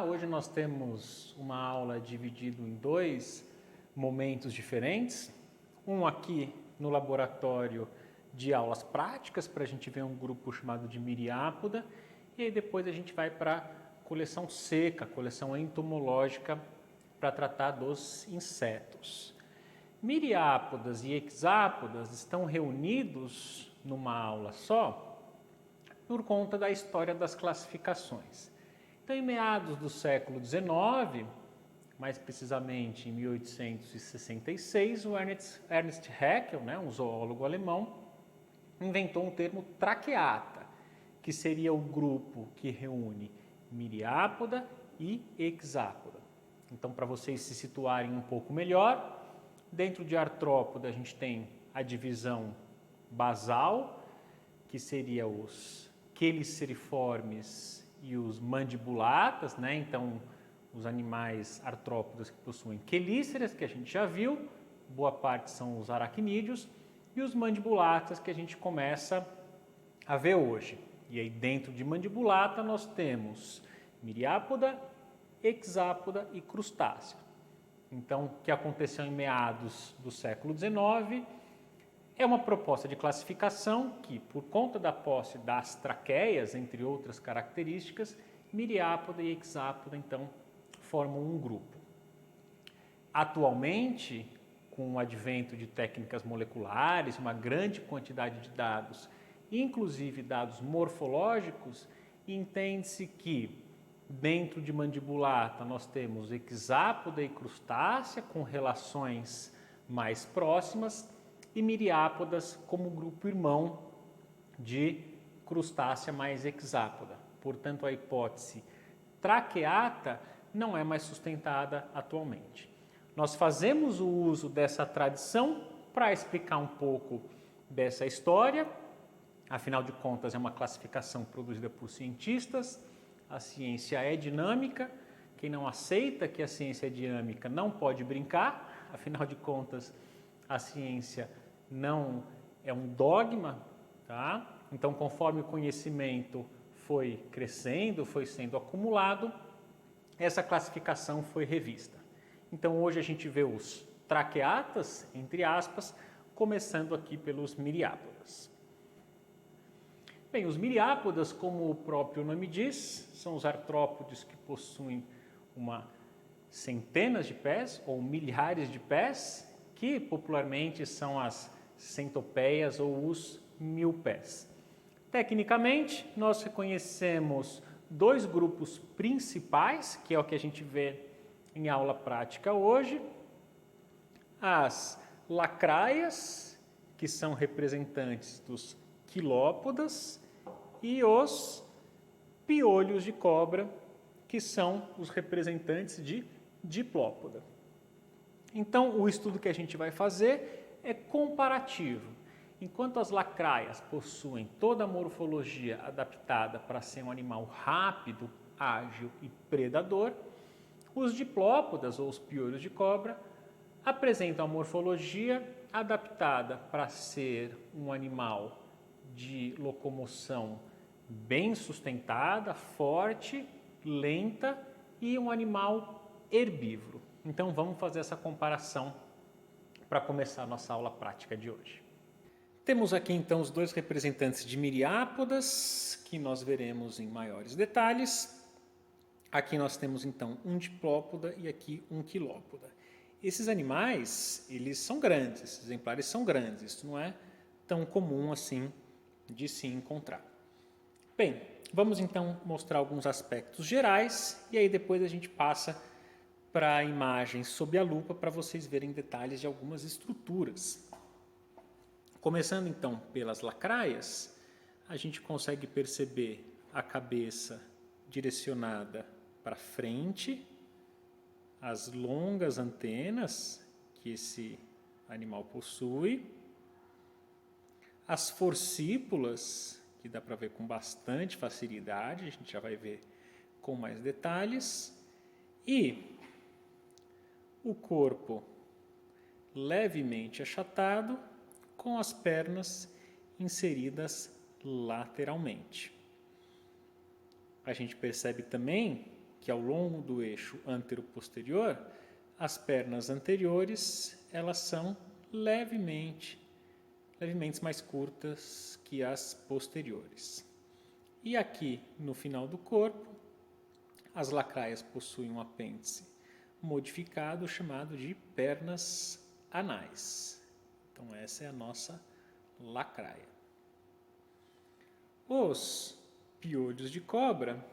Hoje nós temos uma aula dividida em dois momentos diferentes. Um aqui no laboratório de aulas práticas, para a gente ver um grupo chamado de Myriapoda, e aí depois a gente vai para a coleção seca, coleção entomológica, para tratar dos insetos. Myriapodas e hexápodas estão reunidos numa aula só por conta da história das classificações. Então, em meados do século XIX, mais precisamente em 1866, o Ernst Haeckel, um zoólogo alemão, inventou um termo traqueata, que seria o grupo que reúne Myriapoda e hexápoda. Então, para vocês se situarem um pouco melhor, dentro de artrópoda a gente tem a divisão basal, que seria os queliceriformes e os mandibulatas, Então, os animais artrópodas que possuem quelíceras, que a gente já viu, boa parte são os aracnídeos, e os mandibulatas que a gente começa a ver hoje. E aí dentro de mandibulata nós temos Myriapoda, hexápoda e crustáceo. Então, o que aconteceu em meados do século XIX é uma proposta de classificação que, por conta da posse das traqueias, entre outras características, Myriapoda e hexápoda, então, formam um grupo. Atualmente, com o advento de técnicas moleculares, uma grande quantidade de dados, inclusive dados morfológicos, entende-se que dentro de mandibulata nós temos hexápoda e crustácea com relações mais próximas e Myriapodas como grupo irmão de crustácea mais hexápoda. Portanto, a hipótese traqueata não é mais sustentada atualmente. Nós fazemos o uso dessa tradição para explicar um pouco dessa história. Afinal de contas, é uma classificação produzida por cientistas. A ciência é dinâmica. Quem não aceita que a ciência é dinâmica não pode brincar. Afinal de contas, a ciência não é um dogma, tá? Então, conforme o conhecimento foi crescendo, foi sendo acumulado, essa classificação foi revista. Então, hoje a gente vê os traqueatas, entre aspas, começando aqui pelos Myriapodas. Bem, os Myriapodas, como o próprio nome diz, são os artrópodes que possuem centenas de pés ou milhares de pés, que popularmente são as centopeias ou os 1000 pés. Tecnicamente, nós reconhecemos dois grupos principais, que é o que a gente vê em aula prática hoje, as lacraias, que são representantes dos quilópodas, e os piolhos de cobra, que são os representantes de diplópoda. Então, o estudo que a gente vai fazer é comparativo. Enquanto as lacraias possuem toda a morfologia adaptada para ser um animal rápido, ágil e predador, os diplópodas, ou os piolhos de cobra, apresentam a morfologia adaptada para ser um animal de locomoção bem sustentada, forte, lenta e um animal herbívoro. Então, vamos fazer essa comparação para começar a nossa aula prática de hoje. Temos aqui então os dois representantes de Myriapodas, que nós veremos em maiores detalhes. Aqui nós temos então um diplópoda e aqui um quilópoda. Esses animais, eles são grandes, esses exemplares são grandes, isso não é tão comum assim de se encontrar. Bem, vamos então mostrar alguns aspectos gerais e aí depois a gente passa para a imagem sob a lupa para vocês verem detalhes de algumas estruturas. Começando então pelas lacraias, a gente consegue perceber a cabeça direcionada para frente, as longas antenas que esse animal possui, as forcípulas, que dá para ver com bastante facilidade, a gente já vai ver com mais detalhes, e o corpo levemente achatado, com as pernas inseridas lateralmente. A gente percebe também que ao longo do eixo antero-posterior, as pernas anteriores elas são levemente mais curtas que as posteriores. E aqui no final do corpo, as lacraias possuem um apêndice modificado chamado de pernas anais. Então essa é a nossa lacraia. Os piolhos de cobra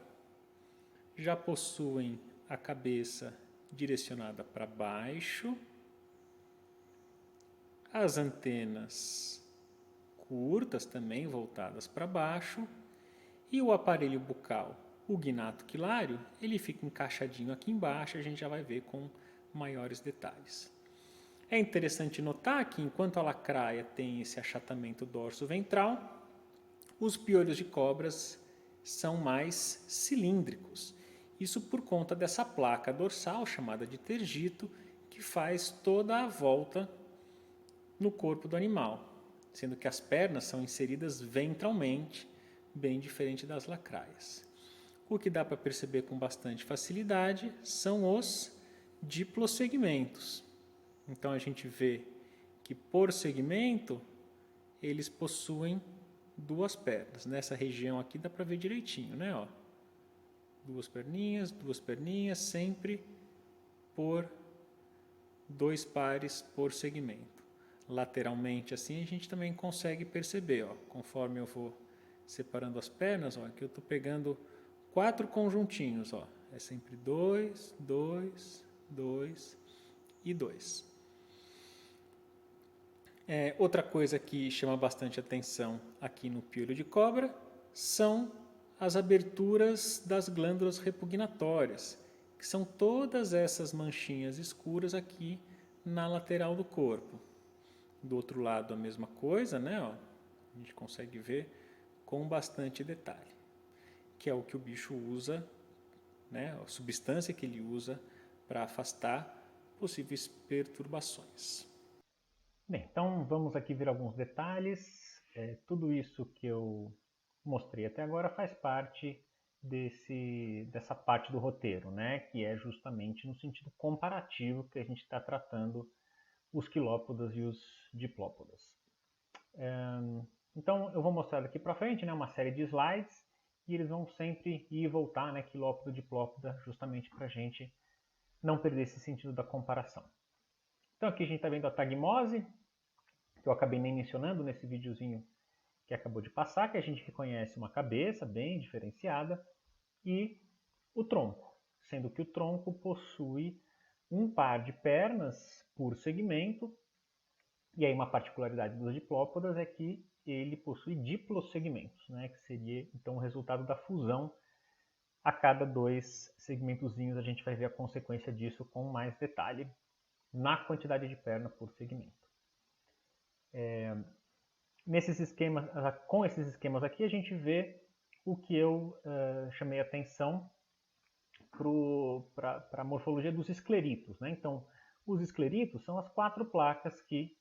já possuem a cabeça direcionada para baixo, as antenas curtas também voltadas para baixo e o aparelho bucal, o gnatoquilário, ele fica encaixadinho aqui embaixo, a gente já vai ver com maiores detalhes. É interessante notar que enquanto a lacraia tem esse achatamento dorso-ventral, os piolhos de cobras são mais cilíndricos. Isso por conta dessa placa dorsal chamada de tergito, que faz toda a volta no corpo do animal, sendo que as pernas são inseridas ventralmente, bem diferente das lacraias. O que dá para perceber com bastante facilidade são os diplossegmentos. Então a gente vê que por segmento eles possuem duas pernas. Nessa região aqui dá para ver direitinho, né? Ó. Duas perninhas, sempre por dois pares por segmento. Lateralmente assim a gente também consegue perceber, ó, conforme eu vou separando as pernas, ó, aqui eu estou pegando 4 conjuntinhos, ó, é sempre 2, 2, 2 e 2. Outra coisa que chama bastante atenção aqui no piolho de cobra são as aberturas das glândulas repugnatórias, que são todas essas manchinhas escuras aqui na lateral do corpo. Do outro lado a mesma coisa, né? Ó, a gente consegue ver com bastante detalhe, que é o que o bicho usa, né? A substância que ele usa para afastar possíveis perturbações. Bem, então vamos aqui ver alguns detalhes. Tudo isso que eu mostrei até agora faz parte dessa parte do roteiro, né? Que é justamente no sentido comparativo que a gente está tratando os quilópodas e os diplópodas. Então eu vou mostrar daqui para frente, né, uma série de slides e eles vão sempre ir e voltar, né, quilópoda, diplópoda, justamente para a gente não perder esse sentido da comparação. Então aqui a gente está vendo a tagmose, que eu acabei nem mencionando nesse videozinho que acabou de passar, que a gente reconhece uma cabeça bem diferenciada e o tronco, sendo que o tronco possui um par de pernas por segmento, e aí uma particularidade dos diplópodas é que ele possui diplossegmentos, né, que seria então o resultado da fusão. A cada 2 segmentozinhos a gente vai ver a consequência disso com mais detalhe na quantidade de perna por segmento. Nesses esquemas, com esses esquemas aqui, a gente vê o que eu chamei atenção para a morfologia dos escleritos, né? Então, os escleritos são as 4 placas que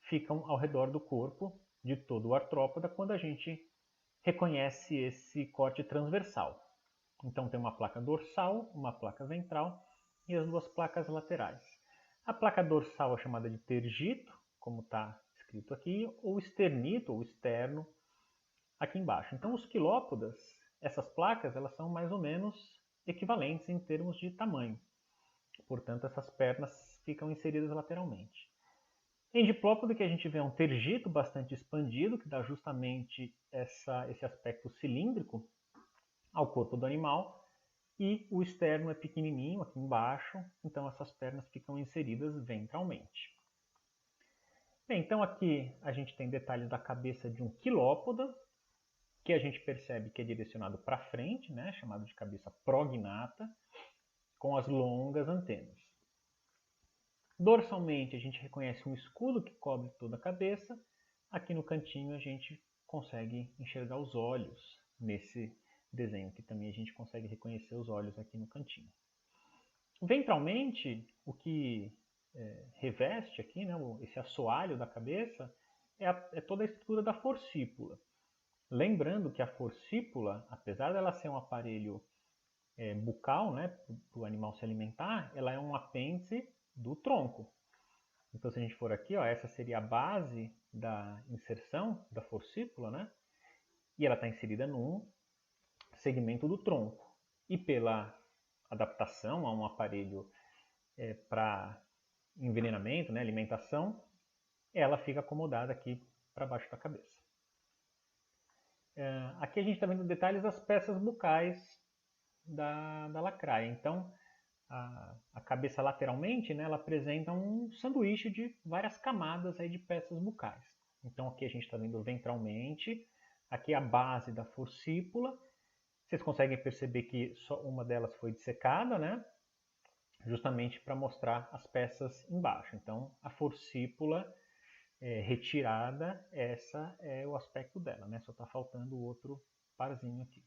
ficam ao redor do corpo de todo o artrópoda quando a gente reconhece esse corte transversal. Então tem uma placa dorsal, uma placa ventral e as 2 placas laterais. A placa dorsal é chamada de tergito, como está escrito aqui, ou esternito, ou externo, aqui embaixo. Então os quilópodas, essas placas, elas são mais ou menos equivalentes em termos de tamanho. Portanto, essas pernas ficam inseridas lateralmente. Em diplópoda, que a gente vê um tergito bastante expandido, que dá justamente esse aspecto cilíndrico ao corpo do animal, e o externo é pequenininho aqui embaixo, então essas pernas ficam inseridas ventralmente. Bem, então aqui a gente tem detalhes da cabeça de um quilópoda, que a gente percebe que é direcionado para frente, né, chamado de cabeça prognata, com as longas antenas. Dorsalmente a gente reconhece um escudo que cobre toda a cabeça. Aqui no cantinho a gente consegue enxergar os olhos nesse desenho, que também a gente consegue reconhecer os olhos aqui no cantinho. Ventralmente, o que reveste aqui, né, esse assoalho da cabeça, é toda a estrutura da forcípula. Lembrando que a forcípula, apesar dela ser um aparelho bucal, né, para o animal se alimentar, ela é um apêndice do tronco. Então, se a gente for aqui, ó, essa seria a base da inserção da forcípula, né? E ela está inserida num segmento do tronco. E pela adaptação a um aparelho para envenenamento, né, alimentação, ela fica acomodada aqui para baixo da cabeça. Aqui a gente está vendo detalhes das peças bucais da lacraia. Então, a cabeça lateralmente, né, ela apresenta um sanduíche de várias camadas aí de peças bucais. Então aqui a gente está vendo ventralmente, aqui a base da forcípula. Vocês conseguem perceber que só uma delas foi dissecada, né? Justamente para mostrar as peças embaixo. Então a forcípula retirada, essa é o aspecto dela, né? Só está faltando o outro parzinho aqui.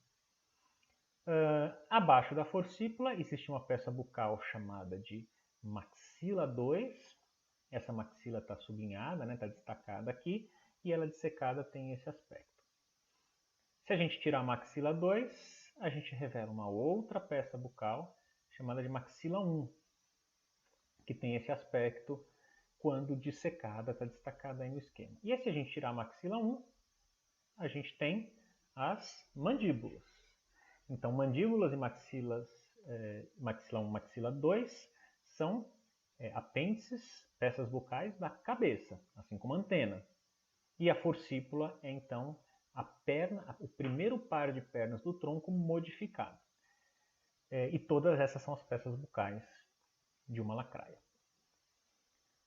Abaixo da forcípula existe uma peça bucal chamada de maxila 2. Essa maxila está sublinhada, né? Está destacada aqui, e ela dissecada tem esse aspecto. Se a gente tirar a maxila 2, a gente revela uma outra peça bucal chamada de maxila 1, que tem esse aspecto quando dissecada, está destacada aí no esquema. E aí, se a gente tirar a maxila 1, a gente tem as mandíbulas. Então, mandíbulas e maxila 1 e maxila 2 são apêndices, peças bucais da cabeça, assim como a antena. E a forcípula é, então, a perna, o primeiro par de pernas do tronco modificado. E todas essas são as peças bucais de uma lacraia.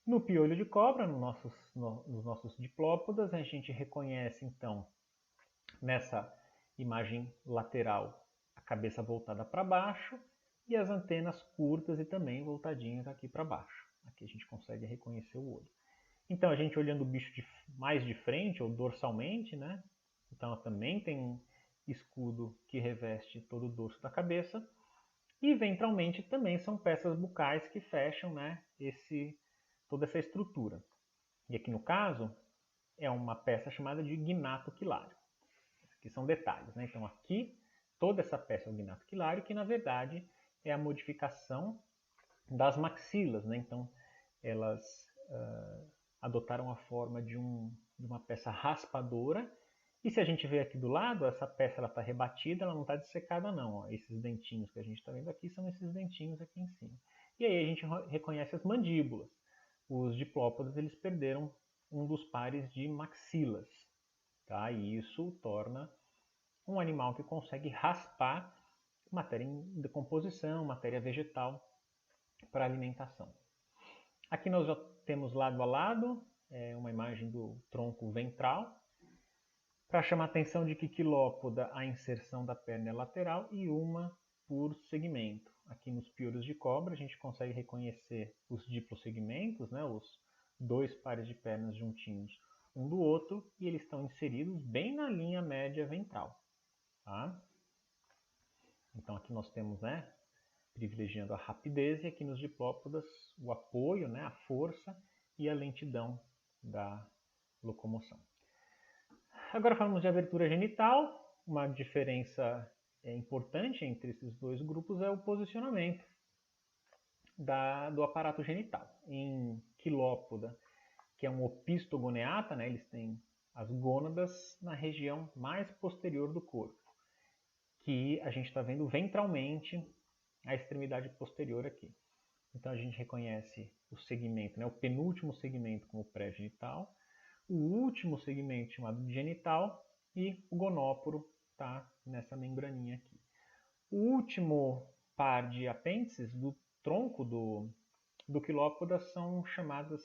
No piolho de cobra, nos nossos diplópodas, a gente reconhece, então, nessa imagem lateral, a cabeça voltada para baixo e as antenas curtas e também voltadinhas aqui para baixo. Aqui a gente consegue reconhecer o olho. Então, a gente olhando o bicho mais de frente, ou dorsalmente, né? Então, ela também tem um escudo que reveste todo o dorso da cabeça. E ventralmente também são peças bucais que fecham, né, toda essa estrutura. E aqui no caso, é uma peça chamada de gnato quilário. Aqui são detalhes, né? Então aqui, toda essa peça é o gnato quilário, que na verdade é a modificação das maxilas, né? Então elas adotaram a forma de uma peça raspadora. E se a gente vê aqui do lado, essa peça está rebatida, ela não está dissecada não. Ó. Esses dentinhos que a gente está vendo aqui são esses dentinhos aqui em cima. E aí a gente reconhece as mandíbulas. Os diplópodes eles perderam um dos pares de maxilas. Tá? E isso torna um animal que consegue raspar matéria em decomposição, matéria vegetal para alimentação. Aqui nós já temos lado a lado uma imagem do tronco ventral, para chamar a atenção de que quilópoda a inserção da perna é lateral e uma por segmento. Aqui nos piolhos de cobra a gente consegue reconhecer os diplosegmentos, né, os dois pares de pernas juntinhos um do outro, e eles estão inseridos bem na linha média ventral. Tá? Então aqui nós temos, né, privilegiando a rapidez, e aqui nos diplópodas o apoio, né, a força e a lentidão da locomoção. Agora falamos de abertura genital. Uma diferença importante entre esses dois grupos é o posicionamento do aparato genital. Em quilópoda, que é um opistogoneata, né, eles têm as gônadas na região mais posterior do corpo, que a gente está vendo ventralmente a extremidade posterior aqui. Então a gente reconhece o segmento, né, o penúltimo segmento como pré-genital, o último segmento chamado de genital e o gonóporo está nessa membraninha aqui. O último par de apêndices do tronco do quilópoda são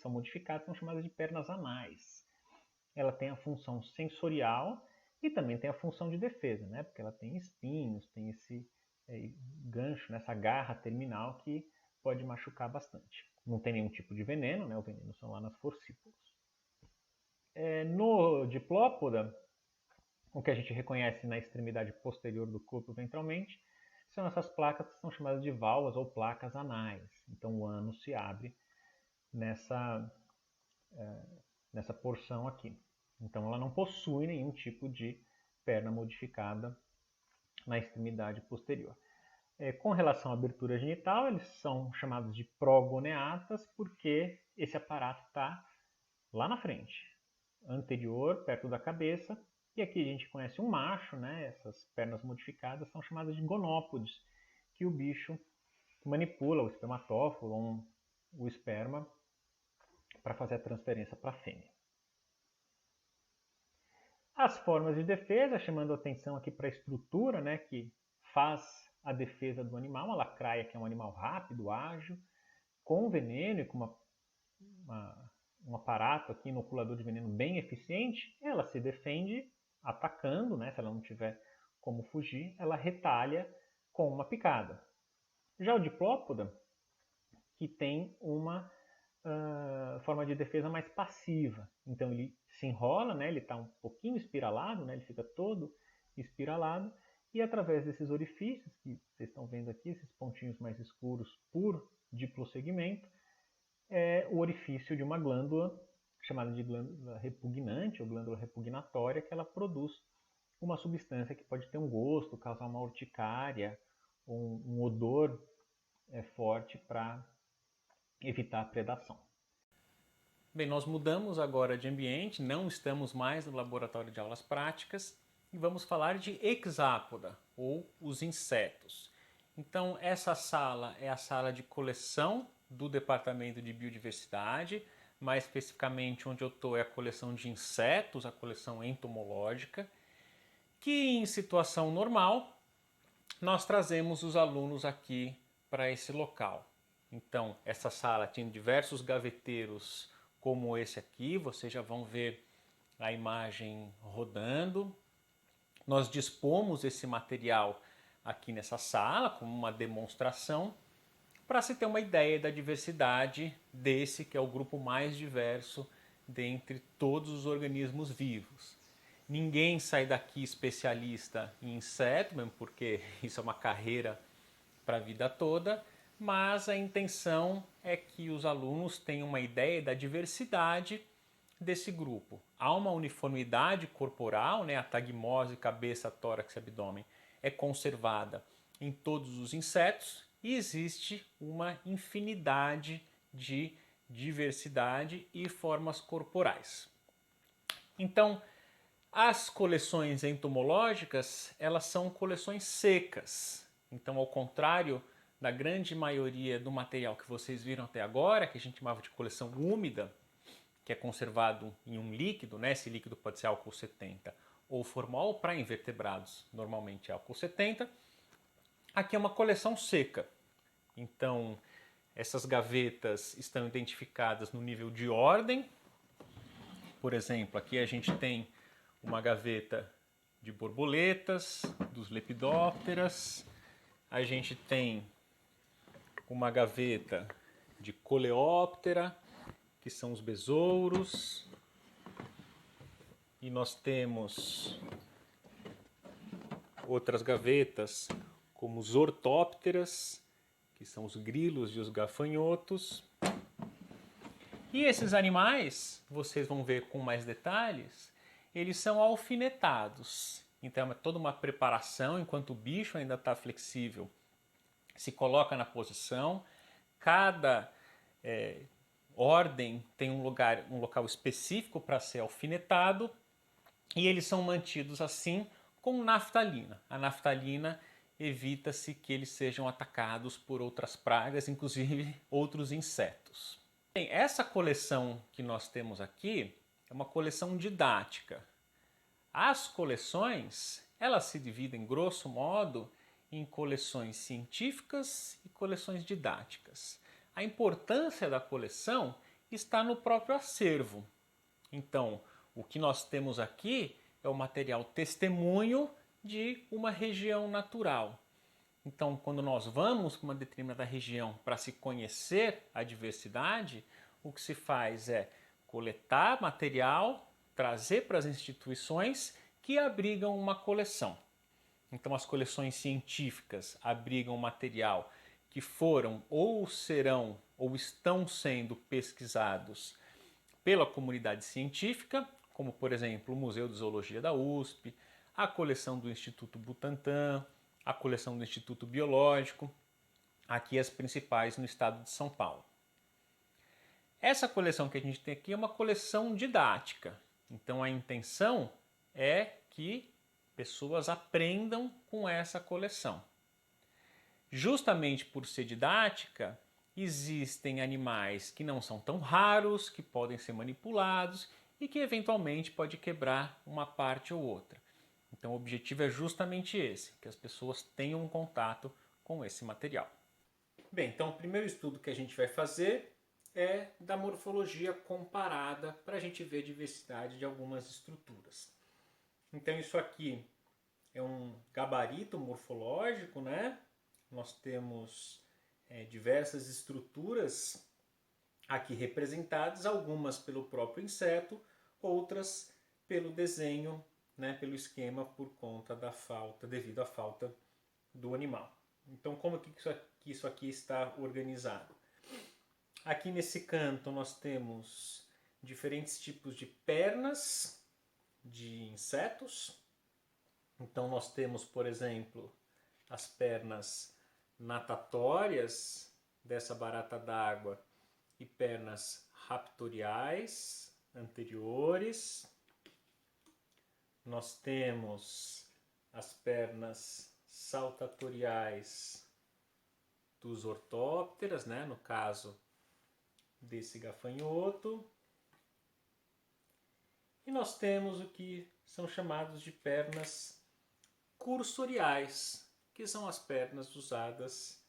modificadas, são chamadas de pernas anais. Ela tem a função sensorial e também tem a função de defesa, né? Porque ela tem espinhos, tem esse gancho, né? Essa garra terminal que pode machucar bastante. Não tem nenhum tipo de veneno, né? O veneno são lá nas forcípulas. No diplópoda, o que a gente reconhece na extremidade posterior do corpo ventralmente são essas placas que são chamadas de válvulas ou placas anais. Então o ânus se abre nessa porção aqui. Então ela não possui nenhum tipo de perna modificada na extremidade posterior. Com relação à abertura genital, eles são chamados de progoneatas porque esse aparato está lá na frente, anterior, perto da cabeça. E aqui a gente conhece um macho, né? Essas pernas modificadas são chamadas de gonópodes, que o bicho manipula o espermatófilo ou o esperma para fazer a transferência para a fêmea. As formas de defesa, chamando atenção aqui para a estrutura, né, que faz a defesa do animal, a lacraia, que é um animal rápido, ágil, com veneno e com um aparato aqui, inoculador de veneno bem eficiente, ela se defende atacando, né, se ela não tiver como fugir, ela retalha com uma picada. Já o diplópoda, que tem uma forma de defesa mais passiva. Então ele se enrola, né? Ele está um pouquinho espiralado, né? Ele fica todo espiralado e através desses orifícios que vocês estão vendo aqui, esses pontinhos mais escuros por diplosegmento, é o orifício de uma glândula chamada de glândula repugnante ou glândula repugnatória, que ela produz uma substância que pode ter um gosto, causar uma urticária, um odor forte para evitar a predação. Bem, nós mudamos agora de ambiente, não estamos mais no laboratório de aulas práticas e vamos falar de hexápoda, ou os insetos. Então, essa sala é a sala de coleção do Departamento de Biodiversidade, mais especificamente onde eu estou é a coleção de insetos, a coleção entomológica, que em situação normal nós trazemos os alunos aqui para esse local. Então, essa sala tem diversos gaveteiros como esse aqui, vocês já vão ver a imagem rodando. Nós dispomos esse material aqui nessa sala como uma demonstração para se ter uma ideia da diversidade desse que é o grupo mais diverso dentre todos os organismos vivos. Ninguém sai daqui especialista em inseto, mesmo porque isso é uma carreira para a vida toda, mas a intenção é que os alunos tenham uma ideia da diversidade desse grupo. Há uma uniformidade corporal, né? A tagmose, cabeça, tórax e abdômen é conservada em todos os insetos e existe uma infinidade de diversidade e formas corporais. Então, as coleções entomológicas, elas são coleções secas. Então, ao contrário da grande maioria do material que vocês viram até agora, que a gente chamava de coleção úmida, que é conservado em um líquido, né? Esse líquido pode ser álcool 70 ou formol, para invertebrados normalmente é álcool 70. Aqui é uma coleção seca. Então, essas gavetas estão identificadas no nível de ordem. Por exemplo, aqui a gente tem uma gaveta de borboletas, dos lepidópteras. A gente tem uma gaveta de coleóptera, que são os besouros. E nós temos outras gavetas, como os ortópteras, que são os grilos e os gafanhotos. E esses animais, vocês vão ver com mais detalhes, eles são alfinetados. Então é toda uma preparação, enquanto o bicho ainda está flexível, se coloca na posição. Cada ordem tem um local específico para ser alfinetado e eles são mantidos assim com naftalina. A naftalina evita-se que eles sejam atacados por outras pragas, inclusive outros insetos. Bem, essa coleção que nós temos aqui é uma coleção didática. As coleções, elas se dividem, grosso modo, em coleções científicas e coleções didáticas. A importância da coleção está no próprio acervo. Então, o que nós temos aqui é o material testemunho de uma região natural. Então, quando nós vamos para uma determinada região para se conhecer a diversidade, o que se faz é coletar material, trazer para as instituições que abrigam uma coleção. Então, as coleções científicas abrigam material que foram ou serão ou estão sendo pesquisados pela comunidade científica, como por exemplo o Museu de Zoologia da USP, a coleção do Instituto Butantan, a coleção do Instituto Biológico, aqui as principais no estado de São Paulo. Essa coleção que a gente tem aqui é uma coleção didática, então a intenção é que pessoas aprendam com essa coleção. Justamente por ser didática, existem animais que não são tão raros, que podem ser manipulados e que eventualmente pode quebrar uma parte ou outra. Então o objetivo é justamente esse, que as pessoas tenham um contato com esse material. Bem, então o primeiro estudo que a gente vai fazer é da morfologia comparada para a gente ver a diversidade de algumas estruturas. Então isso aqui é um gabarito morfológico, né? Nós temos diversas estruturas aqui representadas, algumas pelo próprio inseto, outras pelo desenho, né, pelo esquema por conta da falta, devido à falta do animal. Então como que isso aqui está organizado? Aqui nesse canto nós temos diferentes tipos de pernas de insetos. Então nós temos, por exemplo, as pernas natatórias dessa barata d'água e pernas raptoriais anteriores. Nós temos as pernas saltatoriais dos ortópteras, né? No caso desse gafanhoto. E nós temos o que são chamados de pernas cursoriais, que são as pernas usadas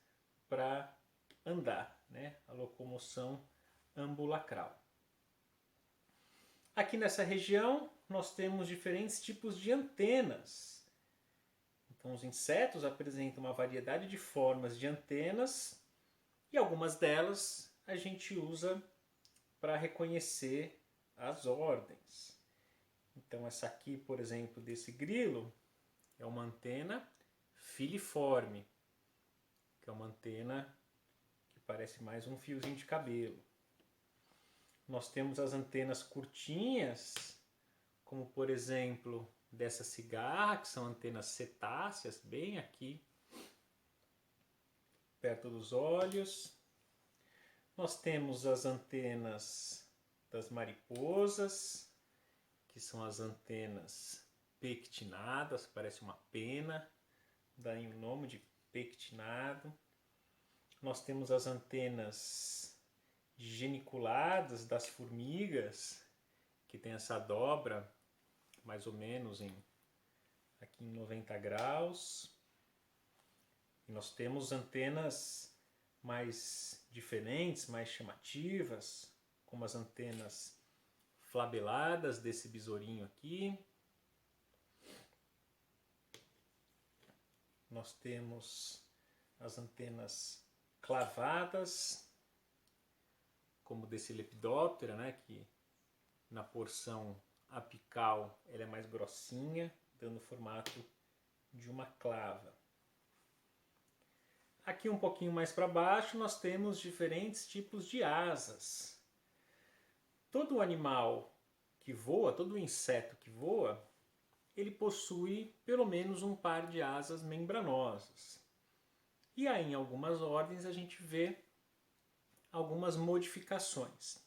para andar, né? A locomoção ambulacral. Aqui nessa região nós temos diferentes tipos de antenas. Então os insetos apresentam uma variedade de formas de antenas e algumas delas a gente usa para reconhecer as ordens. Então essa aqui, por exemplo, desse grilo é uma antena filiforme, que é uma antena que parece mais um fiozinho de cabelo. Nós temos as antenas curtinhas, como por exemplo dessa cigarra, que são antenas cetáceas, bem aqui, perto dos olhos. Nós temos as antenas das mariposas, que são as antenas pectinadas, parece uma pena, daí o nome de pectinado. Nós temos as antenas geniculadas das formigas, que tem essa dobra mais ou menos aqui em 90 graus. E nós temos antenas mais diferentes, mais chamativas, como as antenas flabeladas desse besourinho aqui. Nós temos as antenas clavadas, como desse Lepidoptera, né, que na porção apical ela é mais grossinha, dando o formato de uma clava. Aqui um pouquinho mais para baixo nós temos diferentes tipos de asas. Todo animal que voa, todo inseto que voa, ele possui pelo menos um par de asas membranosas. E aí em algumas ordens a gente vê algumas modificações.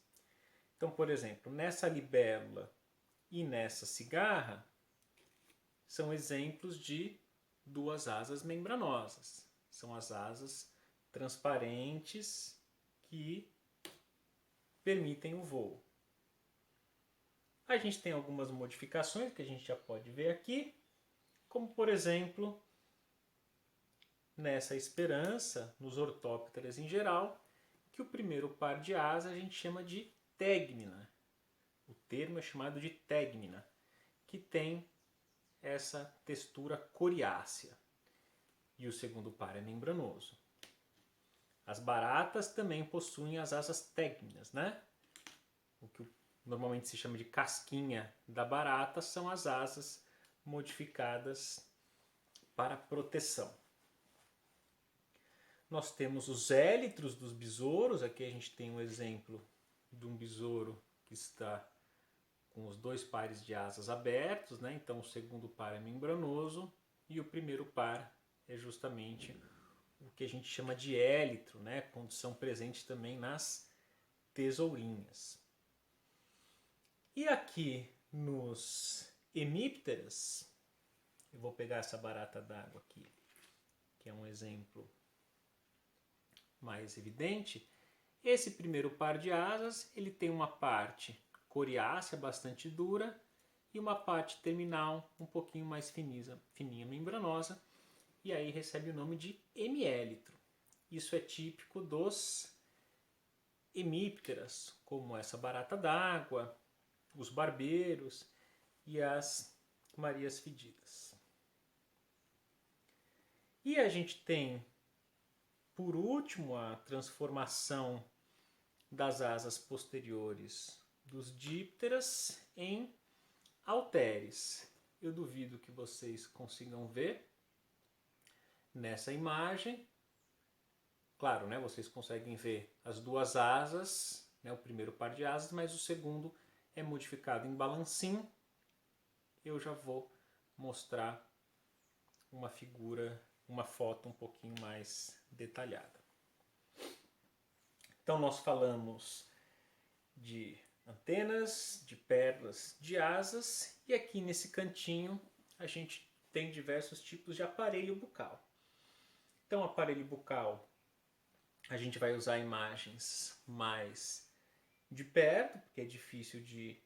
Então, por exemplo, nessa libélula e nessa cigarra são exemplos de duas asas membranosas. São as asas transparentes que permitem o voo. A gente tem algumas modificações que a gente já pode ver aqui, como por exemplo, nessa esperança, nos ortópteras em geral, que o primeiro par de asas a gente chama de tegmina. O termo é chamado de tegmina, que tem essa textura coriácea. E o segundo par é membranoso. As baratas também possuem as asas tegminas, né? O que normalmente se chama de casquinha da barata são as asas modificadas para proteção. Nós temos os élitros dos besouros. Aqui a gente tem um exemplo de um besouro que está com os dois pares de asas abertos, né? Então o segundo par é membranoso e o primeiro par é justamente o que a gente chama de élitro, né? Condição presente também nas tesourinhas. E aqui nos hemípteras, eu vou pegar essa barata d'água aqui, que é um exemplo mais evidente. Esse primeiro par de asas, ele tem uma parte coriácea bastante dura e uma parte terminal um pouquinho mais fininha, membranosa, e aí recebe o nome de hemiélitro. Isso é típico dos hemípteras, como essa barata d'água, os barbeiros e as marias fedidas. E a gente tem, por último, a transformação das asas posteriores dos dípteras em halteres. Eu duvido que vocês consigam ver nessa imagem. Claro, né, vocês conseguem ver as duas asas, né, o primeiro par de asas, mas o segundo é modificado em balancim. Eu já vou mostrar uma figura, uma foto um pouquinho mais detalhada. Então nós falamos de antenas, de pernas, de asas, e aqui nesse cantinho a gente tem diversos tipos de aparelho bucal. Então, aparelho bucal, a gente vai usar imagens mais de perto, porque é difícil de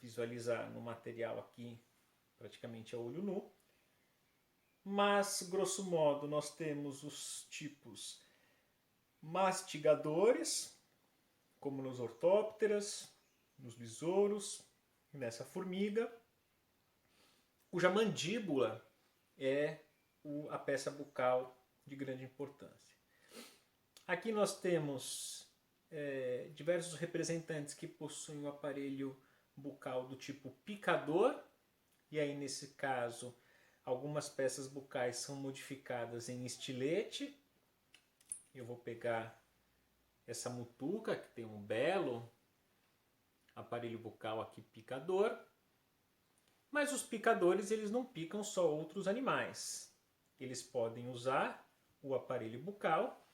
visualizar no material aqui, praticamente a olho nu. Mas, grosso modo, nós temos os tipos mastigadores, como nos ortópteras, nos besouros, nessa formiga, cuja mandíbula é a peça bucal de grande importância. Aqui nós temos diversos representantes que possuem o aparelho bucal do tipo picador, e aí nesse caso algumas peças bucais são modificadas em estilete. Eu vou pegar essa mutuca, que tem um belo aparelho bucal aqui picador. Mas os picadores, eles não picam só outros animais. Eles podem usar o aparelho bucal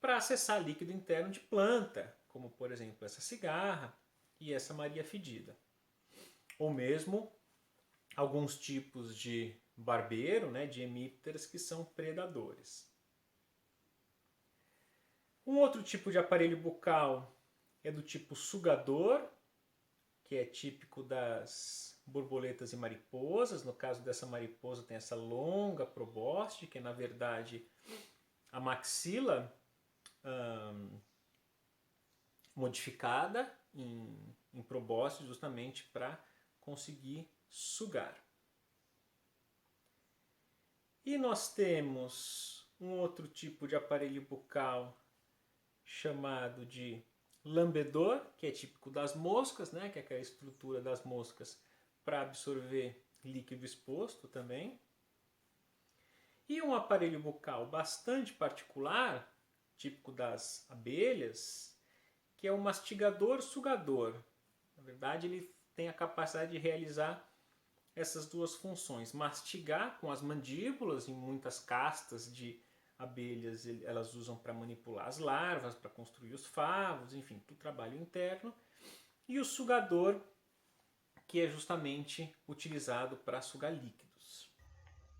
para acessar líquido interno de planta, como por exemplo essa cigarra e essa maria fedida. Ou mesmo alguns tipos de barbeiro, né, de hemípteras que são predadores. Um outro tipo de aparelho bucal é do tipo sugador, que é típico das borboletas e mariposas. No caso dessa mariposa tem essa longa probóscide, que é na verdade a maxila modificada em probóscide, justamente para conseguir sugar. E nós temos um outro tipo de aparelho bucal chamado de lambedor, que é típico das moscas, né? Que é aquela estrutura das moscas para absorver líquido exposto também. E um aparelho bucal bastante particular, típico das abelhas, que é o mastigador-sugador. Na verdade, ele tem a capacidade de realizar essas duas funções. Mastigar com as mandíbulas, em muitas castas de abelhas elas usam para manipular as larvas, para construir os favos, enfim, para o trabalho interno. E o sugador, que é justamente utilizado para sugar líquidos.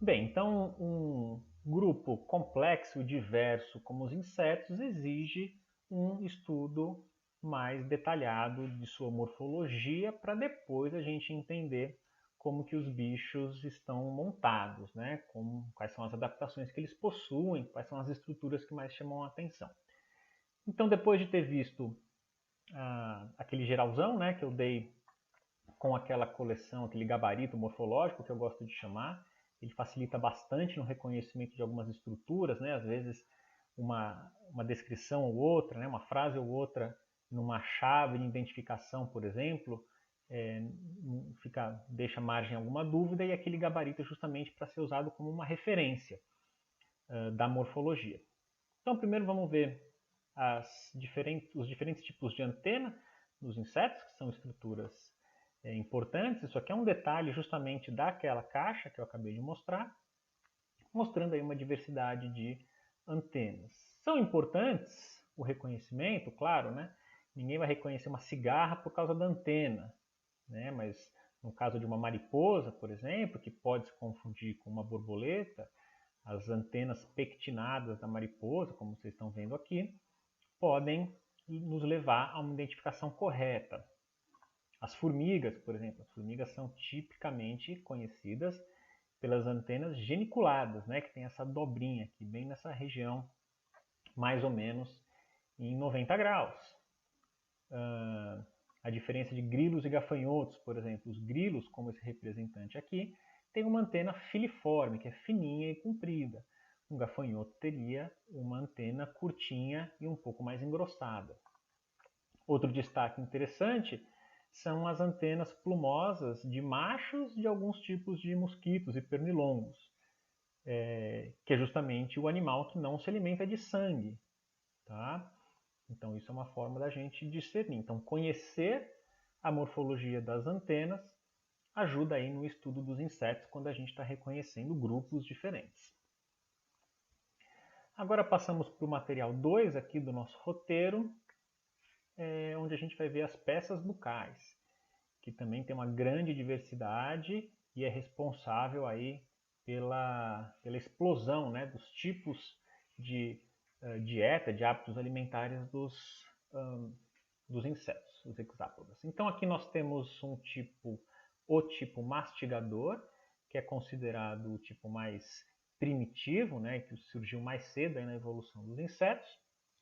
Bem, então um grupo complexo, diverso como os insetos, exige um estudo mais detalhado de sua morfologia para depois a gente entender como que os bichos estão montados, né? Quais são as adaptações que eles possuem, quais são as estruturas que mais chamam a atenção. Então, depois de ter visto aquele geralzão, né, que eu dei com aquela coleção, aquele gabarito morfológico que eu gosto de chamar, ele facilita bastante no reconhecimento de algumas estruturas, né? Às vezes uma descrição ou outra, né? Uma frase ou outra numa chave de identificação, por exemplo, deixa margem a alguma dúvida, e aquele gabarito é justamente para ser usado como uma referência da morfologia. Então, primeiro vamos ver os diferentes tipos de antena nos insetos, que são estruturas importantes. Isso aqui é um detalhe justamente daquela caixa que eu acabei de mostrar. mostrando aí uma diversidade de antenas. São importantes o reconhecimento, claro, né? Ninguém vai reconhecer uma cigarra por causa da antena, né? Mas no caso de uma mariposa, por exemplo, que pode se confundir com uma borboleta, as antenas pectinadas da mariposa, como vocês estão vendo aqui, podem nos levar a uma identificação correta. As formigas, por exemplo, as formigas são tipicamente conhecidas pelas antenas geniculadas, né, que tem essa dobrinha aqui, bem nessa região, mais ou menos em 90 graus. A diferença de grilos e gafanhotos, por exemplo, os grilos, como esse representante aqui, tem uma antena filiforme, que é fininha e comprida. Um gafanhoto teria uma antena curtinha e um pouco mais engrossada. Outro destaque interessante são as antenas plumosas de machos de alguns tipos de mosquitos e pernilongos, que é justamente o animal que não se alimenta de sangue. Tá? Então isso é uma forma da gente discernir. Então conhecer a morfologia das antenas ajuda aí no estudo dos insetos quando a gente está reconhecendo grupos diferentes. Agora passamos para o material 2 aqui do nosso roteiro, onde a gente vai ver as peças bucais, que também tem uma grande diversidade e é responsável aí pela explosão, né, dos tipos de dieta, de hábitos alimentares dos insetos, os hexápodas. Então aqui nós temos o tipo mastigador, que é considerado o tipo mais primitivo, né, que surgiu mais cedo aí na evolução dos insetos.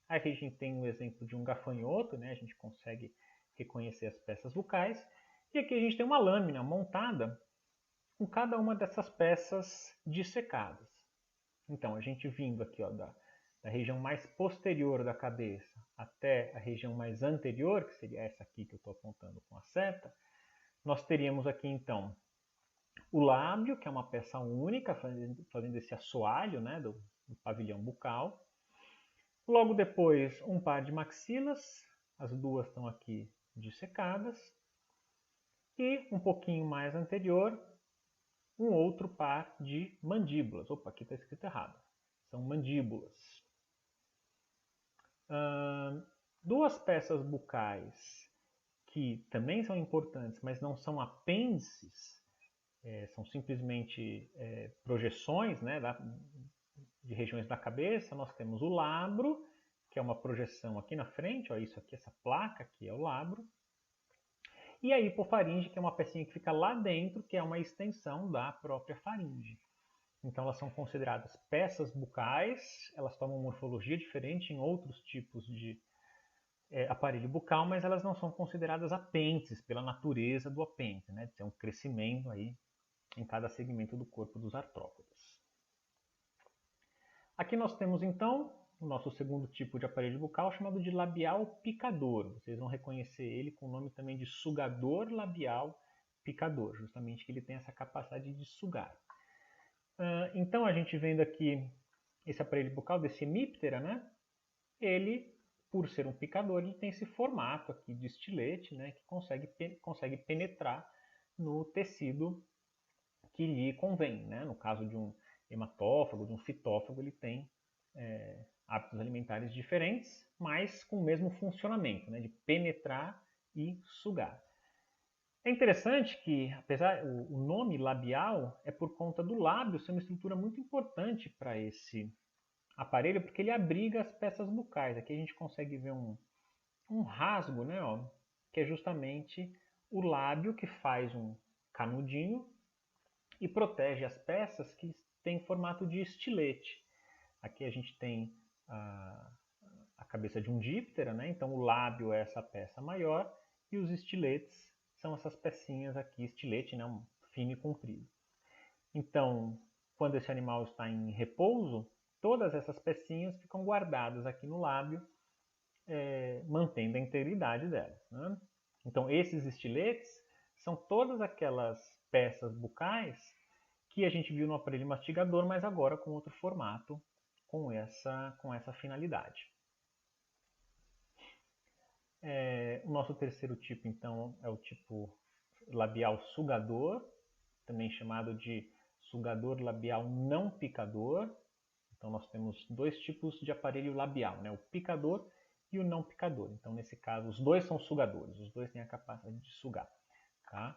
Aqui a gente tem um exemplo de um gafanhoto, né, a gente consegue reconhecer as peças bucais. E aqui a gente tem uma lâmina montada com cada uma dessas peças dissecadas. Então, a gente vindo aqui da região mais posterior da cabeça até a região mais anterior, que seria essa aqui que eu estou apontando com a seta, nós teríamos aqui então o lábio, que é uma peça única, fazendo esse assoalho, né, do pavilhão bucal. Logo depois, um par de maxilas, as duas estão aqui dissecadas. E um pouquinho mais anterior, um outro par de mandíbulas. Opa, aqui está escrito errado. São mandíbulas. Duas peças bucais que também são importantes, mas não são apêndices, são simplesmente projeções, né, de regiões da cabeça. Nós temos o labro, que é uma projeção aqui na frente, ó, isso aqui, essa placa aqui é o labro. E a hipofaringe, que é uma pecinha que fica lá dentro, que é uma extensão da própria faringe. Então elas são consideradas peças bucais, elas tomam morfologia diferente em outros tipos de aparelho bucal, mas elas não são consideradas apêndices pela natureza do apêndice, né, de ter um crescimento aí em cada segmento do corpo dos artrópodes. Aqui nós temos então o nosso segundo tipo de aparelho bucal, chamado de labial picador. Vocês vão reconhecer ele com o nome também de sugador labial picador, justamente que ele tem essa capacidade de sugar. Então a gente vendo aqui esse aparelho bucal desse hemíptera, né? Ele, por ser um picador, ele tem esse formato aqui de estilete, né? Que consegue penetrar no tecido que lhe convém, né? No caso de um hematófago, de um fitófago, ele tem hábitos alimentares diferentes, mas com o mesmo funcionamento, né, de penetrar e sugar. É interessante que, apesar o nome labial é por conta do lábio ser uma estrutura muito importante para esse aparelho, porque ele abriga as peças bucais. Aqui a gente consegue ver um rasgo, né, ó, que é justamente o lábio que faz um canudinho e protege as peças que têm formato de estilete. Aqui a gente tem a cabeça de um díptera, né? Então o lábio é essa peça maior e os estiletes são essas pecinhas aqui, estilete, né? Um fino e comprido. Então, quando esse animal está em repouso, todas essas pecinhas ficam guardadas aqui no lábio, mantendo a integridade delas, né? Então esses estiletes são todas aquelas peças bucais que a gente viu no aparelho mastigador, mas agora com outro formato, com essa finalidade. O nosso terceiro tipo, então, é o tipo labial sugador, também chamado de sugador labial não picador. Então, nós temos dois tipos de aparelho labial, né? O picador e o não picador. Então, nesse caso, os dois são sugadores, os dois têm a capacidade de sugar. Tá?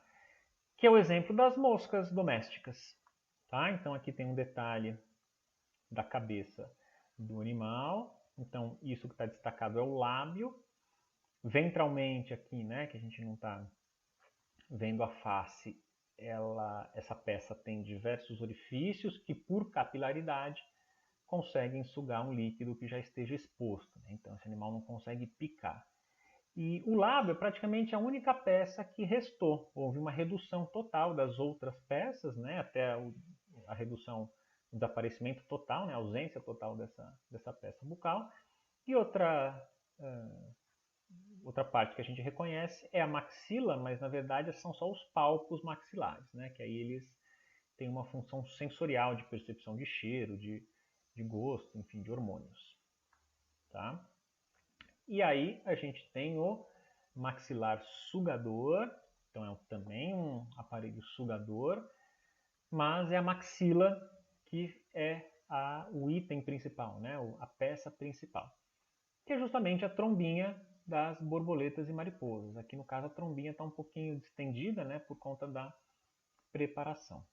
Que é o exemplo das moscas domésticas. Tá? Então, aqui tem um detalhe da cabeça do animal. Então, isso que está destacado é o lábio. Ventralmente aqui, né, que a gente não está vendo a face, essa peça tem diversos orifícios que, por capilaridade, conseguem sugar um líquido que já esteja exposto. Né? Então, esse animal não consegue picar. E o lábio é praticamente a única peça que restou. Houve uma redução total das outras peças, né? Até a redução, o desaparecimento total, né? A ausência total dessa peça bucal. E outra parte que a gente reconhece é a maxila, mas na verdade são só os palpos maxilares, né? Que aí eles têm uma função sensorial de percepção de cheiro, de gosto, enfim, de hormônios. Tá? E aí a gente tem o maxilar sugador, então é também um aparelho sugador, mas é a maxila que é o item principal, né? A peça principal, que é justamente a trombinha das borboletas e mariposas. Aqui no caso a trombinha está um pouquinho distendida, né, por conta da preparação.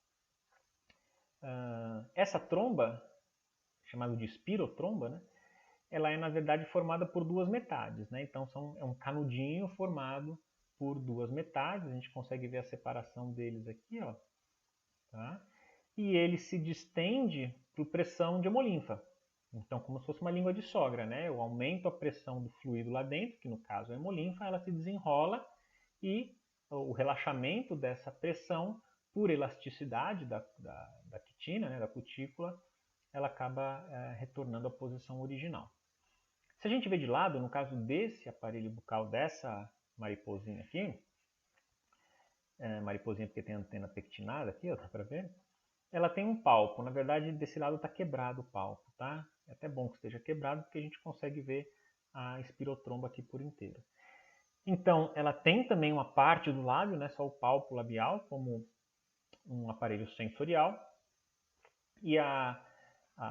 Essa tromba, chamada de espirotromba, né, ela é na verdade formada por duas metades, né? Então é um canudinho formado por duas metades. A gente consegue ver a separação deles aqui, ó. Tá? E ele se distende por pressão de hemolinfa. Então, como se fosse uma língua de sogra, né? Eu aumento a pressão do fluido lá dentro, que no caso é a hemolinfa, ela se desenrola e o relaxamento dessa pressão, por elasticidade da quitina, né, da cutícula, ela acaba retornando à posição original. Se a gente vê de lado, no caso desse aparelho bucal, dessa mariposinha aqui, mariposinha porque tem antena pectinada aqui, ó, dá pra ver, ela tem um palpo. Na verdade, desse lado está quebrado o palpo, tá? É até bom que esteja quebrado, porque a gente consegue ver a espirotromba aqui por inteiro. Então, ela tem também uma parte do lábio, né, só o palpo labial, como um aparelho sensorial. E a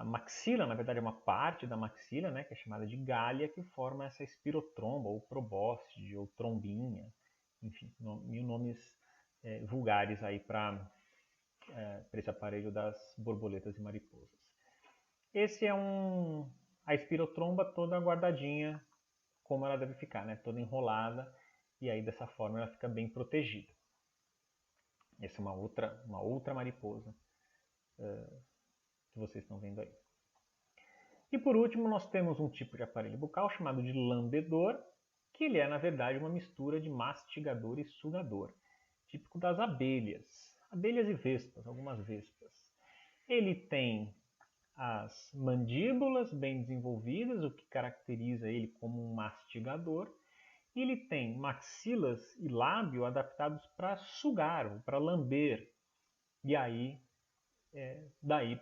maxila, na verdade, é uma parte da maxila, né, que é chamada de galha, que forma essa espirotromba, ou probóscide, ou trombinha, enfim, mil nomes vulgares aí para esse aparelho das borboletas e mariposas. Esse é a espirotromba toda guardadinha, como ela deve ficar, né, toda enrolada, e aí dessa forma ela fica bem protegida. Essa é uma outra mariposa que vocês estão vendo aí. E por último, nós temos um tipo de aparelho bucal chamado de lambedor, que ele é, na verdade, uma mistura de mastigador e sugador, típico das abelhas e vespas, algumas vespas. Ele tem as mandíbulas bem desenvolvidas, o que caracteriza ele como um mastigador, e ele tem maxilas e lábio adaptados para sugar, ou para lamber, e aí daí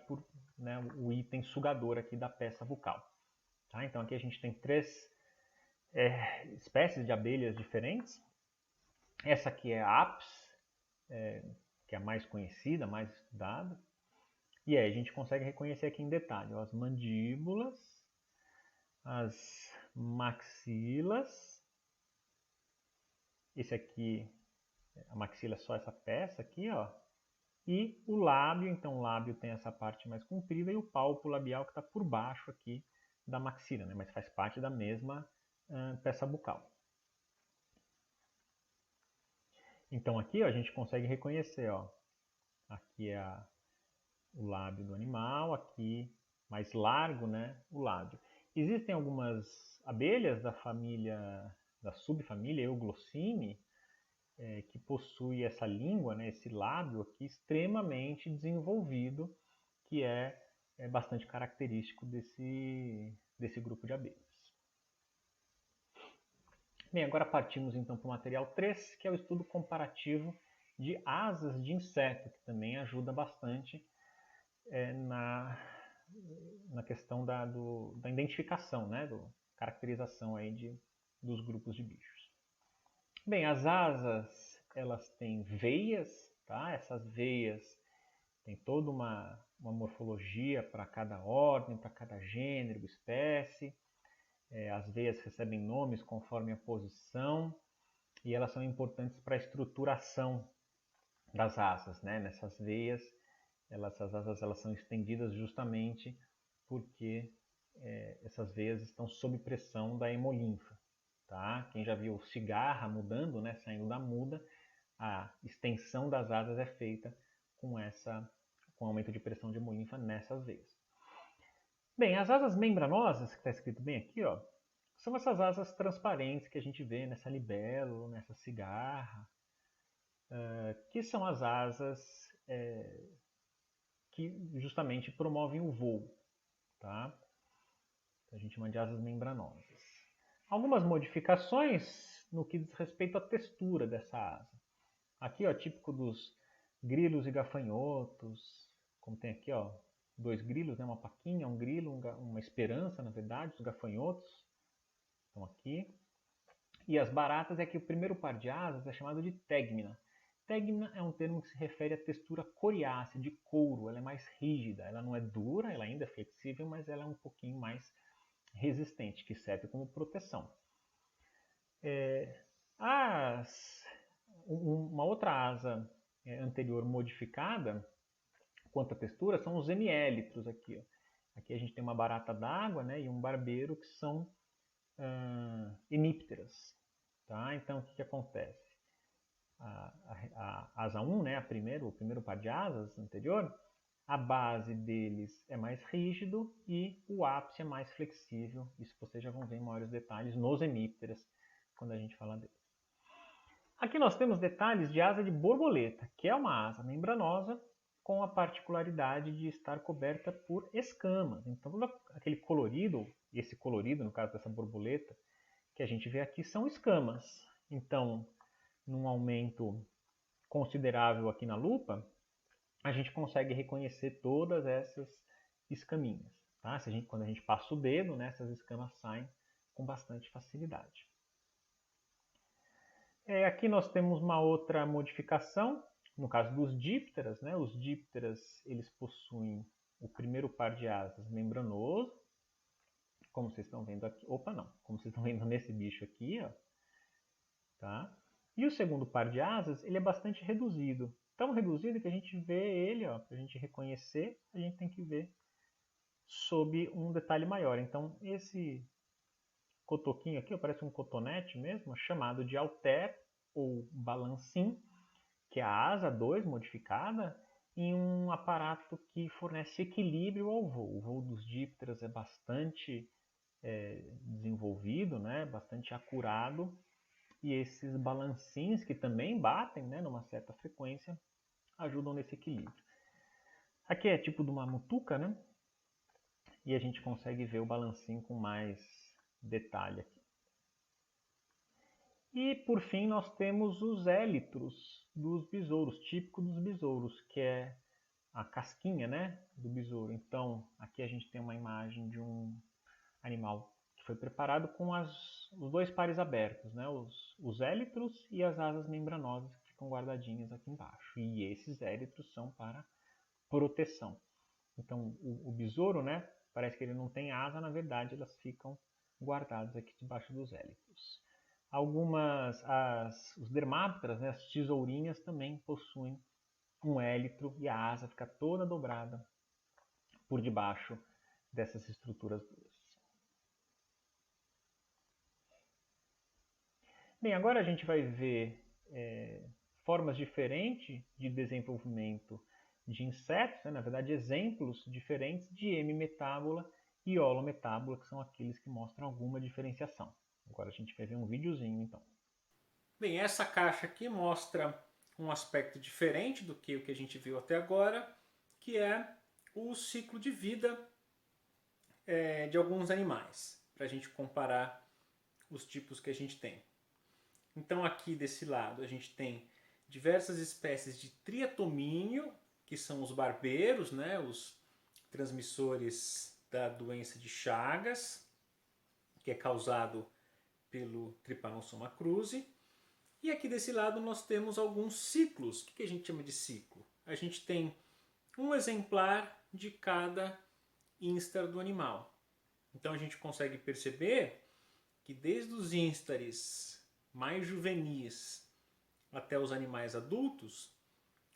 né, o item sugador aqui da peça bucal. Tá? Então aqui a gente tem três espécies de abelhas diferentes. Essa aqui é a Apis, que é a mais conhecida, mais estudada. E aí a gente consegue reconhecer aqui em detalhe as mandíbulas, as maxilas. Esse aqui, a maxila é só essa peça aqui, ó. E o lábio, então o lábio tem essa parte mais comprida e o palpo labial que está por baixo aqui da maxila, né? Mas faz parte da mesma peça bucal. Então aqui ó, a gente consegue reconhecer, ó, aqui é o lábio do animal, aqui mais largo, né, o lábio. Existem algumas abelhas da subfamília Euglossini, que possui essa língua, né, esse lábio aqui extremamente desenvolvido, que é bastante característico desse grupo de abelhas. Bem, agora partimos então para o material 3, que é o estudo comparativo de asas de inseto, que também ajuda bastante na questão da identificação, né, caracterização aí dos grupos de bichos. Bem, as asas, elas têm veias, tá? Essas veias Tem toda uma morfologia para cada ordem, para cada gênero, espécie. As veias recebem nomes conforme a posição e elas são importantes para a estruturação das asas, né? Nessas veias, essas asas elas são estendidas justamente porque essas veias estão sob pressão da hemolinfa. Tá? Quem já viu cigarra mudando, né? Saindo da muda, a extensão das asas é feita com aumento de pressão de hemolinfa nessas veias. Bem, as asas membranosas, que está escrito bem aqui, ó, são essas asas transparentes que a gente vê nessa libélula, nessa cigarra, que são as asas que justamente promovem o voo. Tá? A gente chama de asas membranosas. Algumas modificações no que diz respeito à textura dessa asa. Aqui, ó, típico dos grilos e gafanhotos, como tem aqui, ó, 2 grilos, né, uma paquinha, um grilo, uma esperança, na verdade, os gafanhotos estão aqui. E as baratas é que o primeiro par de asas é chamado de tegmina. Tegmina é um termo que se refere à textura coriácea, de couro, ela é mais rígida, ela não é dura, ela ainda é flexível, mas ela é um pouquinho mais resistente, que serve como proteção. Uma outra asa anterior modificada quanto à textura são os hemiélitros aqui. Ó. Aqui a gente tem uma barata d'água, né, e um barbeiro que são hemípteras. Tá? Então o que acontece? A asa 1, né, o primeiro par de asas anterior, a base deles é mais rígido e o ápice é mais flexível. Isso vocês já vão ver em maiores detalhes nos hemípteras quando a gente falar deles. Aqui nós temos detalhes de asa de borboleta, que é uma asa membranosa com a particularidade de estar coberta por escamas. Então, aquele colorido, esse colorido, no caso dessa borboleta, que a gente vê aqui, são escamas. Então, num aumento considerável aqui na lupa, a gente consegue reconhecer todas essas escaminhas. Tá? Quando a gente passa o dedo, né, essas escamas saem com bastante facilidade. Aqui nós temos uma outra modificação, no caso dos dípteras. Né? Os dípteras eles possuem o primeiro par de asas membranoso, como vocês estão vendo aqui. Como vocês estão vendo nesse bicho aqui. Ó. Tá? E o segundo par de asas ele é bastante reduzido. Tão reduzido que a gente vê ele, para a gente reconhecer, a gente tem que ver sob um detalhe maior. Então, esse cotoquinho aqui, parece um cotonete mesmo, chamado de halter ou balancim, que é a asa 2 modificada, em um aparato que fornece equilíbrio ao voo. O voo dos dípteras é bastante desenvolvido, né, bastante acurado, e esses balancins, que também batem, né, numa certa frequência, ajudam nesse equilíbrio. Aqui é tipo de uma mutuca, né? E a gente consegue ver o balancinho com mais detalhe aqui. E por fim nós temos os élitros dos besouros, típico dos besouros, que é a casquinha, né, do besouro. Então aqui a gente tem uma imagem de um animal que foi preparado com os 2 pares abertos, né, os élitros e as asas membranosas que ficam guardadinhas aqui embaixo. E esses élitros são para proteção. Então o besouro, né, parece que ele não tem asa, na verdade elas ficam guardadas aqui debaixo dos élitros. Os dermápteras, né, as tesourinhas, também possuem um élitro e a asa fica toda dobrada por debaixo dessas estruturas duras. Bem, agora a gente vai ver formas diferentes de desenvolvimento de insetos, né? Na verdade exemplos diferentes de hemimetábola e holometábola, que são aqueles que mostram alguma diferenciação. Agora a gente vai ver um videozinho então. Bem, essa caixa aqui mostra um aspecto diferente do que o que a gente viu até agora, que é o ciclo de vida de alguns animais, para a gente comparar os tipos que a gente tem. Então aqui desse lado a gente tem diversas espécies de triatomínio, que são os barbeiros, né, os transmissores da doença de Chagas, que é causado pelo Trypanosoma cruzi. E aqui desse lado nós temos alguns ciclos. O que a gente chama de ciclo? A gente tem um exemplar de cada ínstar do animal. Então a gente consegue perceber que desde os instares mais juvenis até os animais adultos,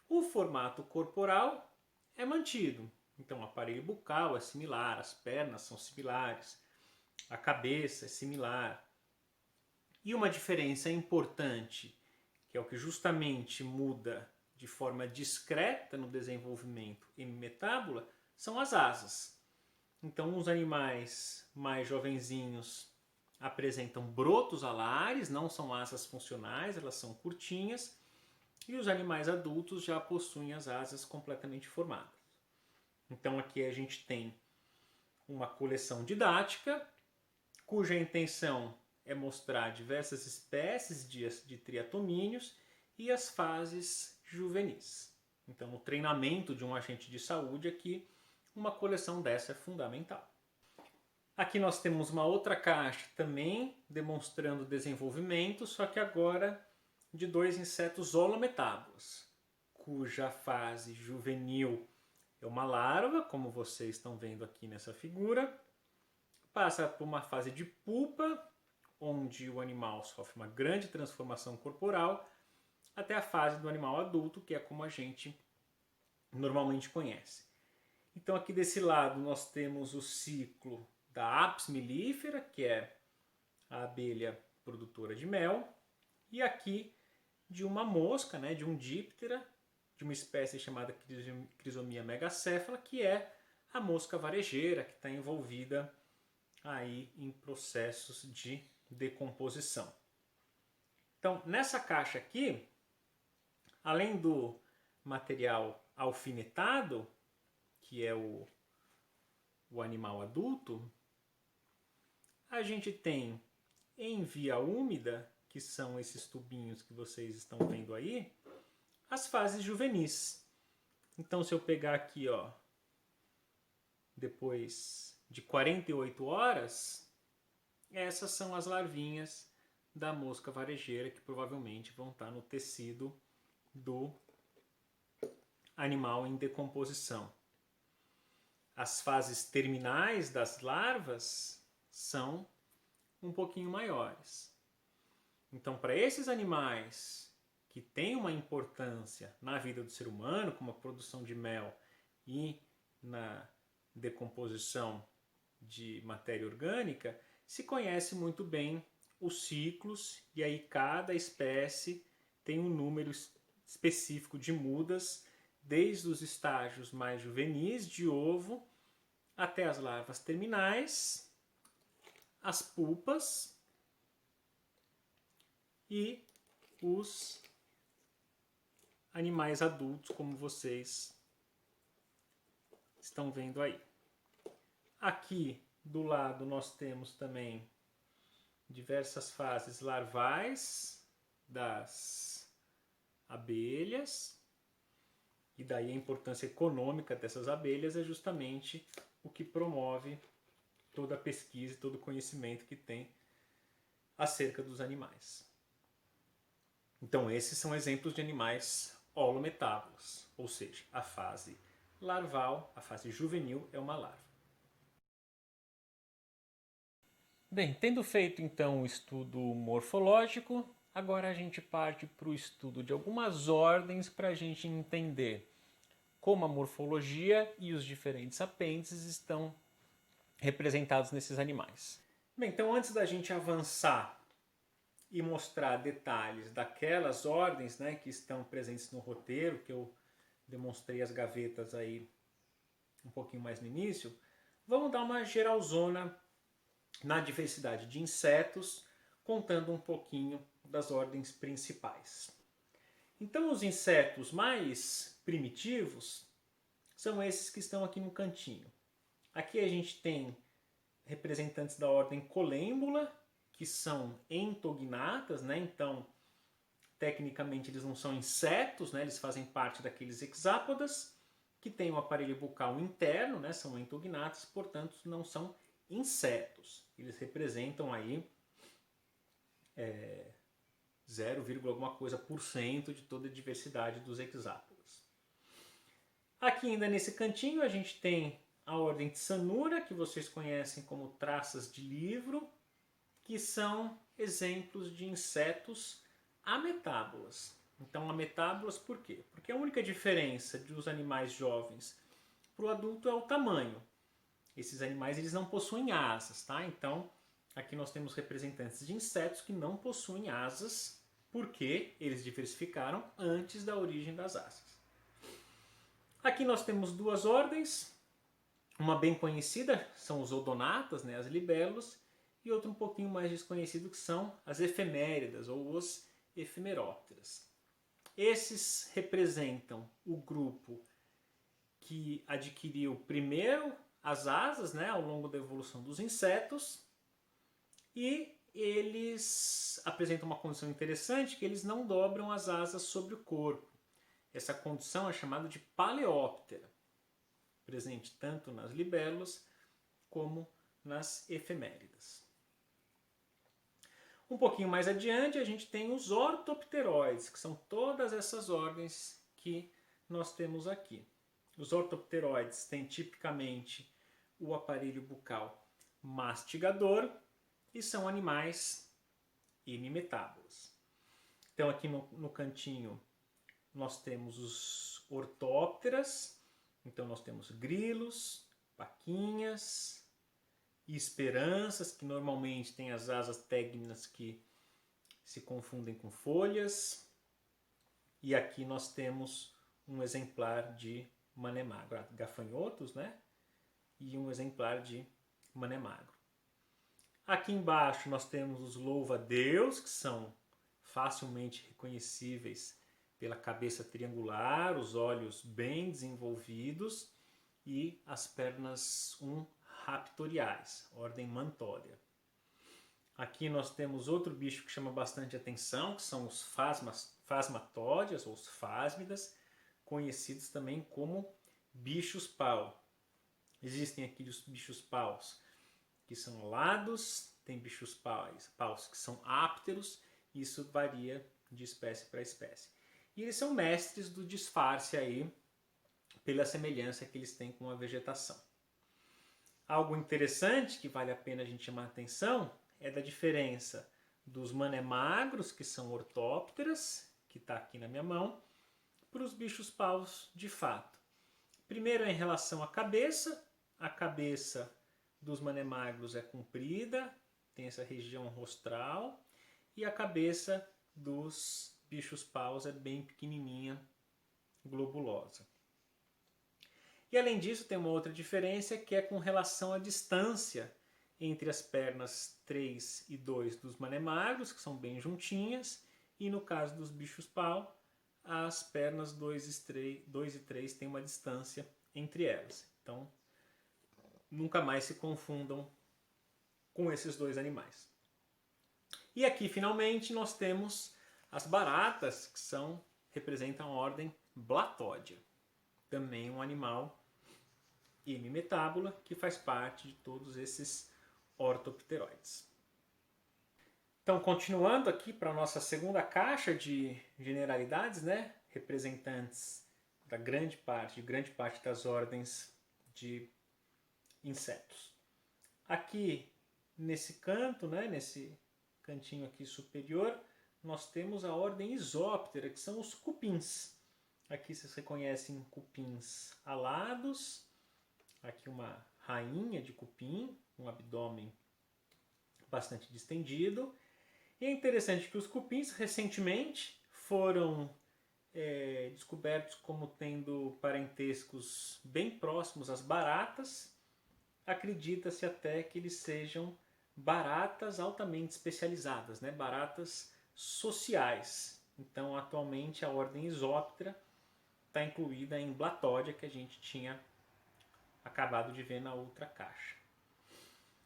o formato corporal é mantido. Então o aparelho bucal é similar, as pernas são similares, a cabeça é similar. E uma diferença importante, que é o que justamente muda de forma discreta no desenvolvimento hemimetábula, são as asas. Então os animais mais jovenzinhos apresentam brotos alares, não são asas funcionais, elas são curtinhas, e os animais adultos já possuem as asas completamente formadas. Então aqui a gente tem uma coleção didática, cuja intenção é mostrar diversas espécies de triatomíneos e as fases juvenis. Então no treinamento de um agente de saúde aqui, uma coleção dessa é fundamental. Aqui nós temos uma outra caixa também demonstrando desenvolvimento, só que agora de dois insetos holometábulos, cuja fase juvenil é uma larva, como vocês estão vendo aqui nessa figura, passa por uma fase de pupa, onde o animal sofre uma grande transformação corporal, até a fase do animal adulto, que é como a gente normalmente conhece. Então aqui desse lado nós temos o ciclo da Apis mellifera, que é a abelha produtora de mel, e aqui de uma mosca, né, de um díptera, de uma espécie chamada Chrysomia megacéfala, que é a mosca varejeira, que está envolvida aí em processos de decomposição. Então, nessa caixa aqui, além do material alfinetado, que é o animal adulto, a gente tem em via úmida, que são esses tubinhos que vocês estão vendo aí, as fases juvenis. Então se eu pegar aqui, ó, depois de 48 horas, essas são as larvinhas da mosca varejeira que provavelmente vão estar no tecido do animal em decomposição. As fases terminais das larvas são um pouquinho maiores. Então, para esses animais que têm uma importância na vida do ser humano, como a produção de mel e na decomposição de matéria orgânica, se conhece muito bem os ciclos, e aí cada espécie tem um número específico de mudas, desde os estágios mais juvenis de ovo até as larvas terminais, as pupas e os animais adultos, como vocês estão vendo aí. Aqui do lado nós temos também diversas fases larvais das abelhas, e daí a importância econômica dessas abelhas é justamente o que promove toda a pesquisa e todo o conhecimento que tem acerca dos animais. Então esses são exemplos de animais holometábulos, ou seja, a fase larval, a fase juvenil é uma larva. Bem, tendo feito então o estudo morfológico, agora a gente parte para o estudo de algumas ordens para a gente entender como a morfologia e os diferentes apêndices estão representados nesses animais. Bem, então antes da gente avançar e mostrar detalhes daquelas ordens, né, que estão presentes no roteiro, que eu demonstrei as gavetas aí um pouquinho mais no início, vamos dar uma geralzona na diversidade de insetos, contando um pouquinho das ordens principais. Então os insetos mais primitivos são esses que estão aqui no cantinho. Aqui a gente tem representantes da ordem Colêmbula, que são entognatas, né? Então, tecnicamente eles não são insetos, né? Eles fazem parte daqueles hexápodas, que têm um aparelho bucal interno, né? São entognatas, portanto não são insetos. Eles representam aí 0, alguma coisa por cento de toda a diversidade dos hexápodas. Aqui ainda nesse cantinho a gente tem a ordem Tsanura, que vocês conhecem como traças de livro, que são exemplos de insetos ametábulas. Então, ametábulas por quê? Porque a única diferença dos animais jovens para o adulto é o tamanho. Esses animais eles não possuem asas, tá? Então, aqui nós temos representantes de insetos que não possuem asas, porque eles diversificaram antes da origem das asas. Aqui nós temos duas ordens, uma bem conhecida são os odonatas, né, as libélulas, e outra um pouquinho mais desconhecido que são as efeméridas ou os efemerópteras. Esses representam o grupo que adquiriu primeiro as asas, né, ao longo da evolução dos insetos, e eles apresentam uma condição interessante que eles não dobram as asas sobre o corpo. Essa condição é chamada de paleóptera, presente tanto nas libélulas como nas efeméridas. Um pouquinho mais adiante a gente tem os ortopteroides, que são todas essas ordens que nós temos aqui. Os ortopteroides têm tipicamente o aparelho bucal mastigador e são animais hemimetábulos. Então aqui no cantinho nós temos os ortópteras, então nós temos grilos, paquinhas e esperanças, que normalmente têm as asas tegminas que se confundem com folhas. E aqui nós temos um exemplar de manemagro, gafanhotos, né? E um exemplar de manemagro. Aqui embaixo nós temos os louva-a-Deus, que são facilmente reconhecíveis pela cabeça triangular, os olhos bem desenvolvidos e as pernas raptoriais, ordem Mantódia. Aqui nós temos outro bicho que chama bastante atenção, que são os fasmatódias ou os fásmidas, conhecidos também como bichos-pau. Existem aqui os bichos-paus que são alados, tem bichos-paus que são ápteros, e isso varia de espécie para espécie. E eles são mestres do disfarce aí, pela semelhança que eles têm com a vegetação. Algo interessante que vale a pena a gente chamar a atenção é da diferença dos manemagros, que são ortópteras, que está aqui na minha mão, para os bichos-paus de fato. Primeiro em relação à cabeça. A cabeça dos manemagros é comprida, tem essa região rostral, e a cabeça dos bichos-paus é bem pequenininha, globulosa. E além disso tem uma outra diferença que é com relação à distância entre as pernas 3 e 2 dos manemagros, que são bem juntinhas, e no caso dos bichos-pau, as pernas 2 e 3 têm uma distância entre elas. Então, nunca mais se confundam com esses dois animais. E aqui, finalmente, nós temos as baratas, que representam a ordem Blatódia. Também um animal hemimetábula que faz parte de todos esses ortopteroides. Então, continuando aqui para a nossa segunda caixa de generalidades, né? Representantes de grande parte das ordens de insetos. Aqui nesse canto, né, nesse cantinho aqui superior, nós temos a ordem Isóptera, que são os cupins. Aqui vocês reconhecem cupins alados, aqui uma rainha de cupim, um abdômen bastante distendido. E é interessante que os cupins recentemente foram descobertos como tendo parentescos bem próximos às baratas. Acredita-se até que eles sejam baratas altamente especializadas, né? Baratas sociais. Então, atualmente, a ordem Isóptera está incluída em Blatódia, que a gente tinha acabado de ver na outra caixa.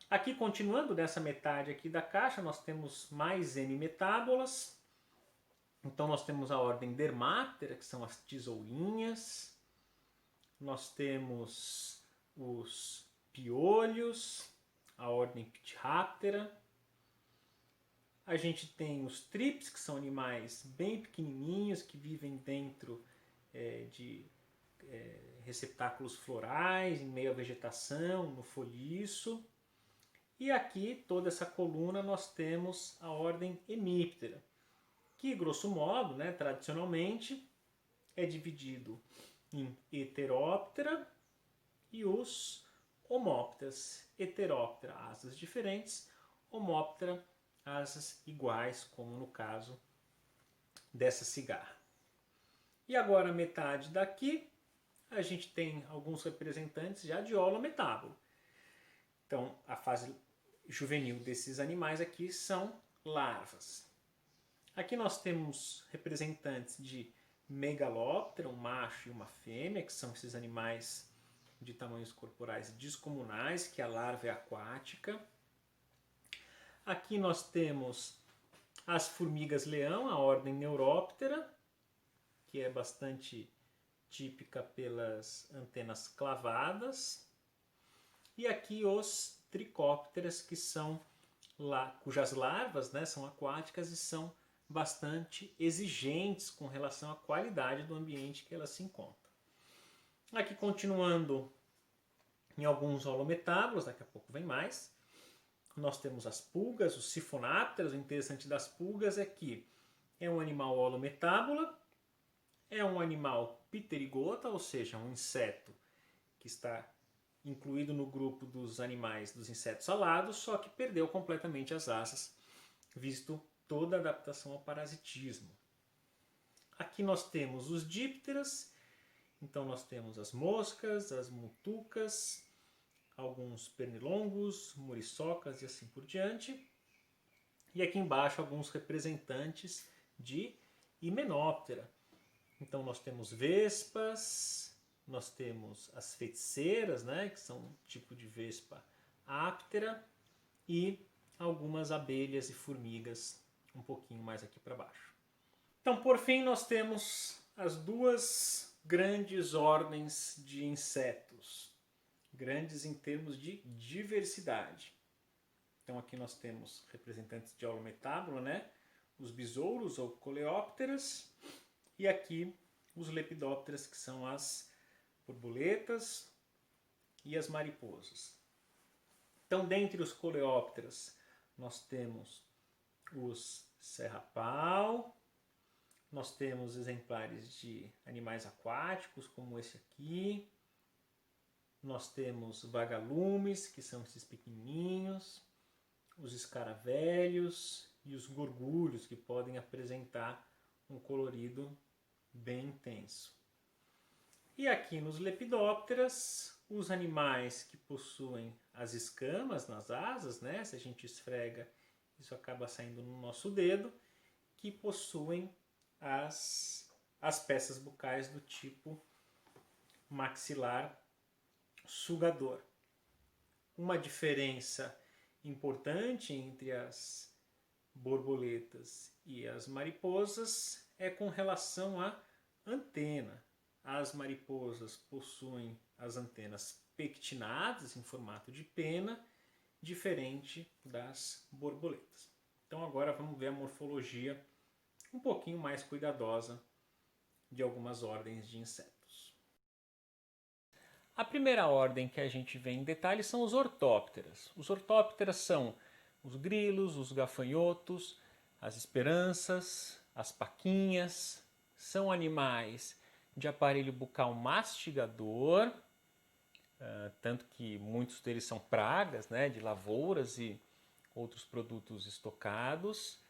Aqui, continuando nessa metade aqui da caixa, nós temos mais hemimetábolas. Então, nós temos a ordem Dermaptera, que são as tesourinhas. Nós temos os piolhos, a ordem Ptyhaptera. A gente tem os trips, que são animais bem pequenininhos, que vivem dentro de receptáculos florais, em meio à vegetação, no folhiço. E aqui, toda essa coluna, nós temos a ordem Hemiptera, que, grosso modo, né, tradicionalmente, é dividido em Heteróptera e os Homópteras. Heteróptera, asas diferentes, Homóptera, asas iguais, como no caso dessa cigarra. E agora, metade daqui, a gente tem alguns representantes já de holometábulo. Então, a fase juvenil desses animais aqui são larvas. Aqui nós temos representantes de Megalóptera, um macho e uma fêmea, que são esses animais de tamanhos corporais descomunais, que a larva é aquática. Aqui nós temos as formigas-leão, a ordem Neuróptera, que é bastante típica pelas antenas clavadas. E aqui os Tricópteras, que são cujas larvas, né, são aquáticas e são bastante exigentes com relação à qualidade do ambiente que elas se encontram. Aqui, continuando em alguns holometábulos, daqui a pouco vem mais, nós temos as pulgas, os sifonápteros. O interessante das pulgas é que é um animal holometábula, é um animal pterigota, ou seja, um inseto que está incluído no grupo dos animais dos insetos alados, só que perdeu completamente as asas, visto toda a adaptação ao parasitismo. Aqui nós temos os dípteras, então nós temos as moscas, as mutucas, alguns pernilongos, muriçocas e assim por diante. E aqui embaixo alguns representantes de Himenóptera. Então nós temos vespas, nós temos as feiticeiras, né, que são um tipo de vespa áptera, e algumas abelhas e formigas um pouquinho mais aqui para baixo. Então, por fim, nós temos as duas grandes ordens de insetos, grandes em termos de diversidade. Então aqui nós temos representantes de holometábulo, né, os besouros ou coleópteras, e aqui os lepidópteras, que são as borboletas e as mariposas. Então, dentre os coleópteras, nós temos os serrapau, nós temos exemplares de animais aquáticos, como esse aqui, nós temos vagalumes, que são esses pequenininhos, os escaravelhos e os gorgulhos, que podem apresentar um colorido bem intenso. E aqui nos lepidópteras, os animais que possuem as escamas nas asas, né? Se a gente esfrega, isso acaba saindo no nosso dedo, que possuem as peças bucais do tipo maxilar sugador. Uma diferença importante entre as borboletas e as mariposas é com relação à antena. As mariposas possuem as antenas pectinadas em formato de pena, diferente das borboletas. Então agora vamos ver a morfologia um pouquinho mais cuidadosa de algumas ordens de insetos. A primeira ordem que a gente vê em detalhe são os ortópteras. Os ortópteras são os grilos, os gafanhotos, as esperanças, as paquinhas. São animais de aparelho bucal mastigador, tanto que muitos deles são pragas, né, de lavouras e outros produtos estocados.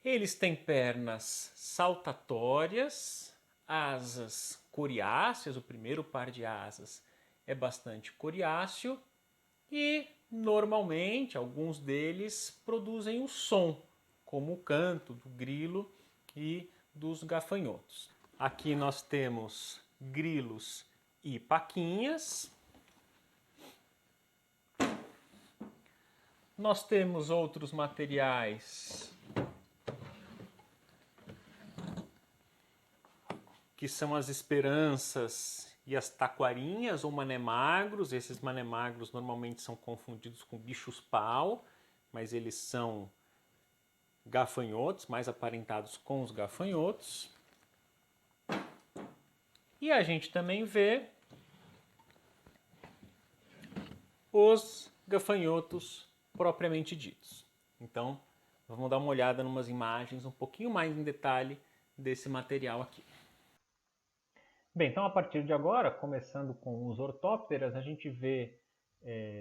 Eles têm pernas saltatórias, asas coriáceas, o primeiro par de asas é bastante coriáceo e normalmente alguns deles produzem o som, como o canto do grilo e dos gafanhotos. Aqui nós temos grilos e paquinhas. Nós temos outros materiais que são as esperanças e as taquarinhas ou manemagros. Esses manemagros normalmente são confundidos com bichos-pau, mas eles são gafanhotos, mais aparentados com os gafanhotos. E a gente também vê os gafanhotos propriamente ditos. Então, vamos dar uma olhada em umas imagens um pouquinho mais em detalhe desse material aqui. Bem, então a partir de agora, começando com os ortópteras, a gente vê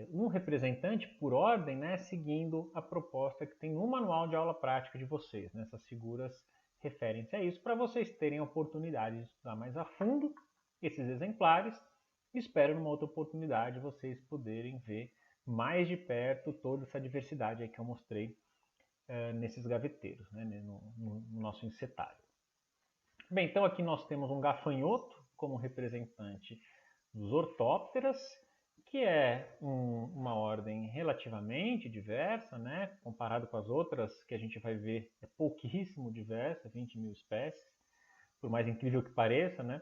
um representante por ordem, né, seguindo a proposta que tem no manual de aula prática de vocês. Né? Essas figuras referem-se a isso para vocês terem a oportunidade de estudar mais a fundo esses exemplares. Espero numa outra oportunidade vocês poderem ver mais de perto toda essa diversidade aí que eu mostrei nesses gaveteiros, né, no nosso encetário. Bem, então aqui nós temos um gafanhoto como representante dos ortópteras, que é uma ordem relativamente diversa, né? Comparado com as outras que a gente vai ver, é pouquíssimo diversa, 20 mil espécies, por mais incrível que pareça, né?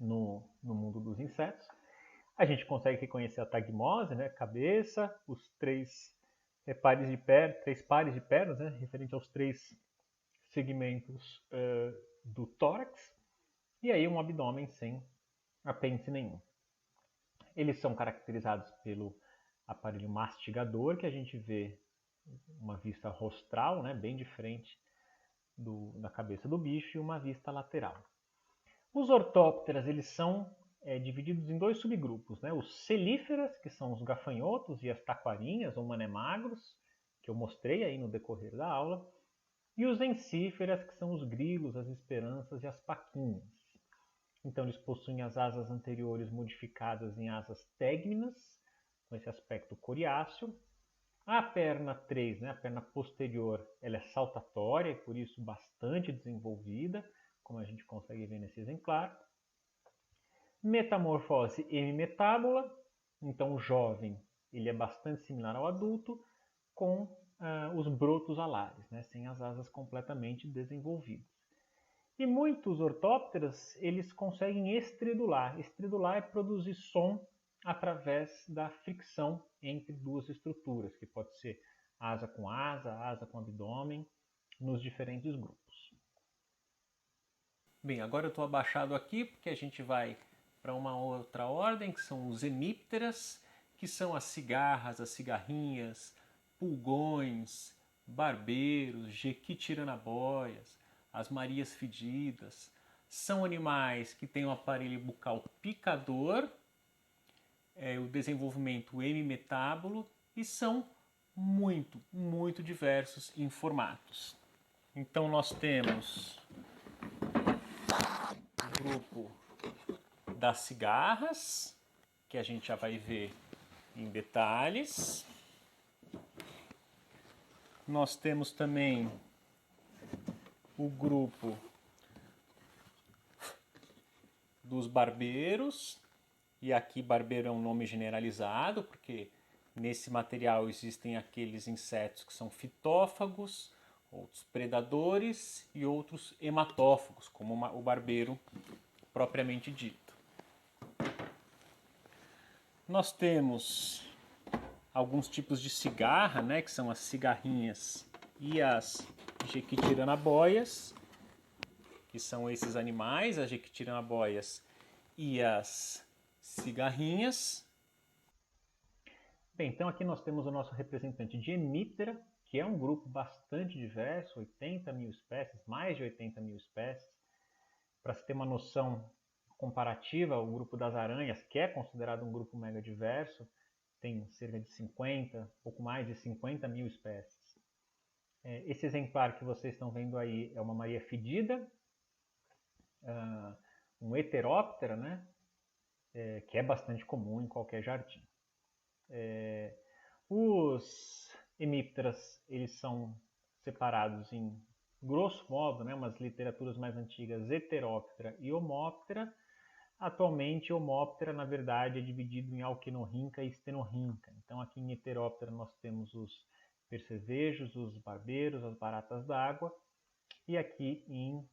No mundo dos insetos. A gente consegue reconhecer a tagmose, né? Cabeça, os três pares de pernas, né? Referente aos três segmentos do tórax, e aí um abdômen sem apêndice nenhum. Eles são caracterizados pelo aparelho mastigador, que a gente vê uma vista rostral, né, bem de frente da cabeça do bicho, e uma vista lateral. Os ortópteras eles são divididos em dois subgrupos, né? Os celíferas, que são os gafanhotos e as taquarinhas ou manemagros, que eu mostrei aí no decorrer da aula, e os encíferas, que são os grilos, as esperanças e as paquinhas. Então eles possuem as asas anteriores modificadas em asas tegminas, com esse aspecto coriáceo. A perna 3, né, a perna posterior, ela é saltatória e por isso bastante desenvolvida, como a gente consegue ver nesse exemplar. Metamorfose hemimetábola, então o jovem ele é bastante similar ao adulto, com os brotos alares, né, sem as asas completamente desenvolvidas. E muitos ortópteras, eles conseguem estridular. Estridular é produzir som através da fricção entre duas estruturas, que pode ser asa com abdômen, nos diferentes grupos. Bem, agora eu estou abaixado aqui porque a gente vai para uma outra ordem, que são os hemípteras, que são as cigarras, as cigarrinhas, pulgões, barbeiros, jequitiranaboias, as marias fedidas. São animais que têm um aparelho bucal picador, o desenvolvimento hemimetábulo, e são muito diversos em formatos. Então nós temos o grupo das cigarras, que a gente já vai ver em detalhes. Nós temos também o grupo dos barbeiros, e aqui barbeiro é um nome generalizado, porque nesse material existem aqueles insetos que são fitófagos, outros predadores e outros hematófagos, como o barbeiro propriamente dito. Nós temos alguns tipos de cigarra, né, que são as cigarrinhas e as jequitiranaboias, que são esses animais, as jequitiranaboias e as cigarrinhas. Bem, então aqui nós temos o nosso representante de hemíptera, que é um grupo bastante diverso, 80 mil espécies, mais de 80 mil espécies. Para se ter uma noção comparativa, o grupo das aranhas, que é considerado um grupo mega diverso, tem cerca de 50, pouco mais de 50 mil espécies. Esse exemplar que vocês estão vendo aí é uma maria fedida, um heteróptera, né? Que é bastante comum em qualquer jardim. Os hemípteras eles são separados em, grosso modo, né, umas literaturas mais antigas, heteróptera e homóptera. Atualmente, homóptera, na verdade, é dividido em alquenorrinca e estenorrinca. Então, aqui em heteróptera nós temos os percevejos, os barbeiros, as baratas d'água. E aqui em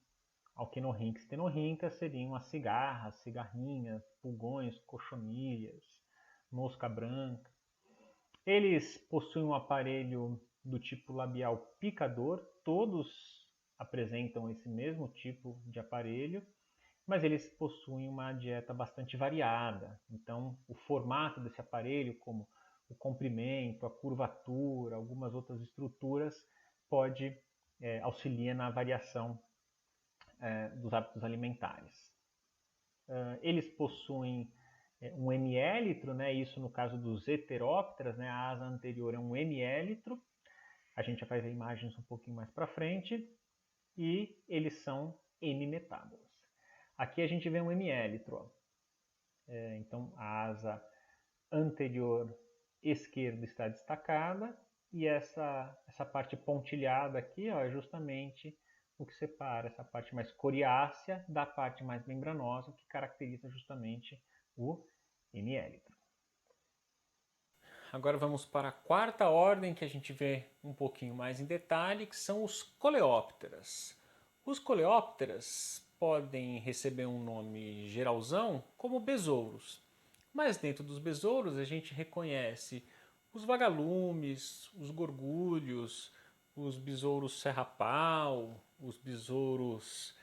alquenorrinca e estenorrinca seriam as cigarras, cigarrinhas, pulgões, cochonilhas, mosca branca. Eles possuem um aparelho do tipo labial picador, todos apresentam esse mesmo tipo de aparelho, mas eles possuem uma dieta bastante variada. Então, o formato desse aparelho, como o comprimento, a curvatura, algumas outras estruturas, pode auxiliar na variação dos hábitos alimentares. Eles possuem um hemiélitro, né? Isso no caso dos heterópteras, né? A asa anterior é um hemiélitro. A gente já faz imagens um pouquinho mais para frente. E eles são hemimetábolos. Aqui a gente vê um hemiélitro. Então a asa anterior esquerda está destacada e essa parte pontilhada aqui é justamente o que separa essa parte mais coriácea da parte mais membranosa, que caracteriza justamente o hemiélitro. Agora vamos para a quarta ordem, que a gente vê um pouquinho mais em detalhe, que são os coleópteras. Os coleópteras podem receber um nome geralzão como besouros, mas dentro dos besouros a gente reconhece os vagalumes, os gorgulhos, os besouros serra-pau, os besouros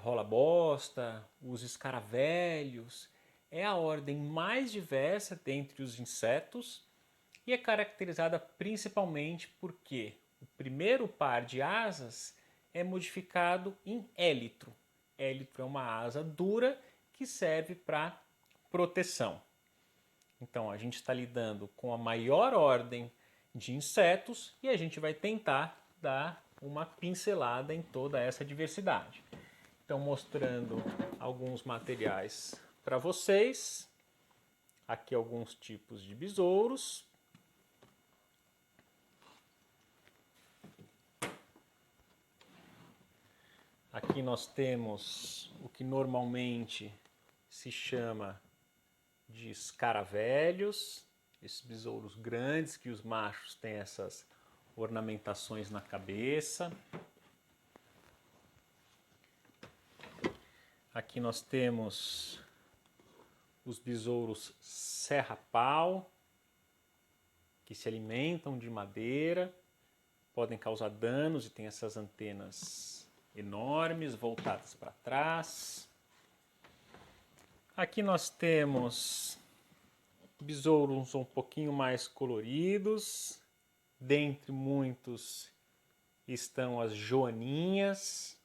rola-bosta, os escaravelhos. É a ordem mais diversa dentre os insetos e é caracterizada principalmente porque o primeiro par de asas é modificado em élitro. Élitro é uma asa dura que serve para proteção. Então a gente está lidando com a maior ordem de insetos e a gente vai tentar dar uma pincelada em toda essa diversidade. Então, mostrando alguns materiais para vocês. Aqui alguns tipos de besouros. Aqui nós temos o que normalmente se chama de escaravelhos, esses besouros grandes que os machos têm essas ornamentações na cabeça. Aqui nós temos os besouros serra-pau, que se alimentam de madeira, podem causar danos e têm essas antenas enormes voltadas para trás. Aqui nós temos besouros um pouquinho mais coloridos. Dentre muitos estão as joaninhas,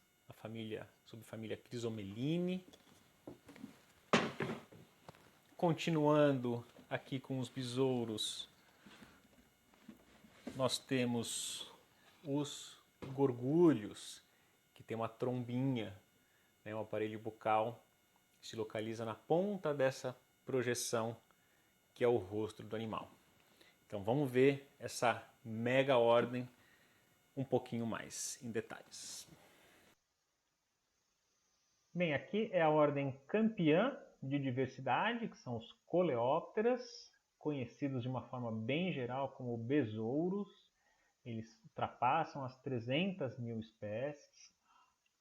subfamília Chrysomeline. Continuando aqui com os besouros, nós temos os gorgulhos, que tem uma trombinha, né, um aparelho bucal que se localiza na ponta dessa projeção que é o rosto do animal. Então vamos ver essa mega ordem um pouquinho mais em detalhes. Bem, aqui é a ordem campeã de diversidade, que são os coleópteras, conhecidos de uma forma bem geral como besouros. Eles ultrapassam as 300 mil espécies.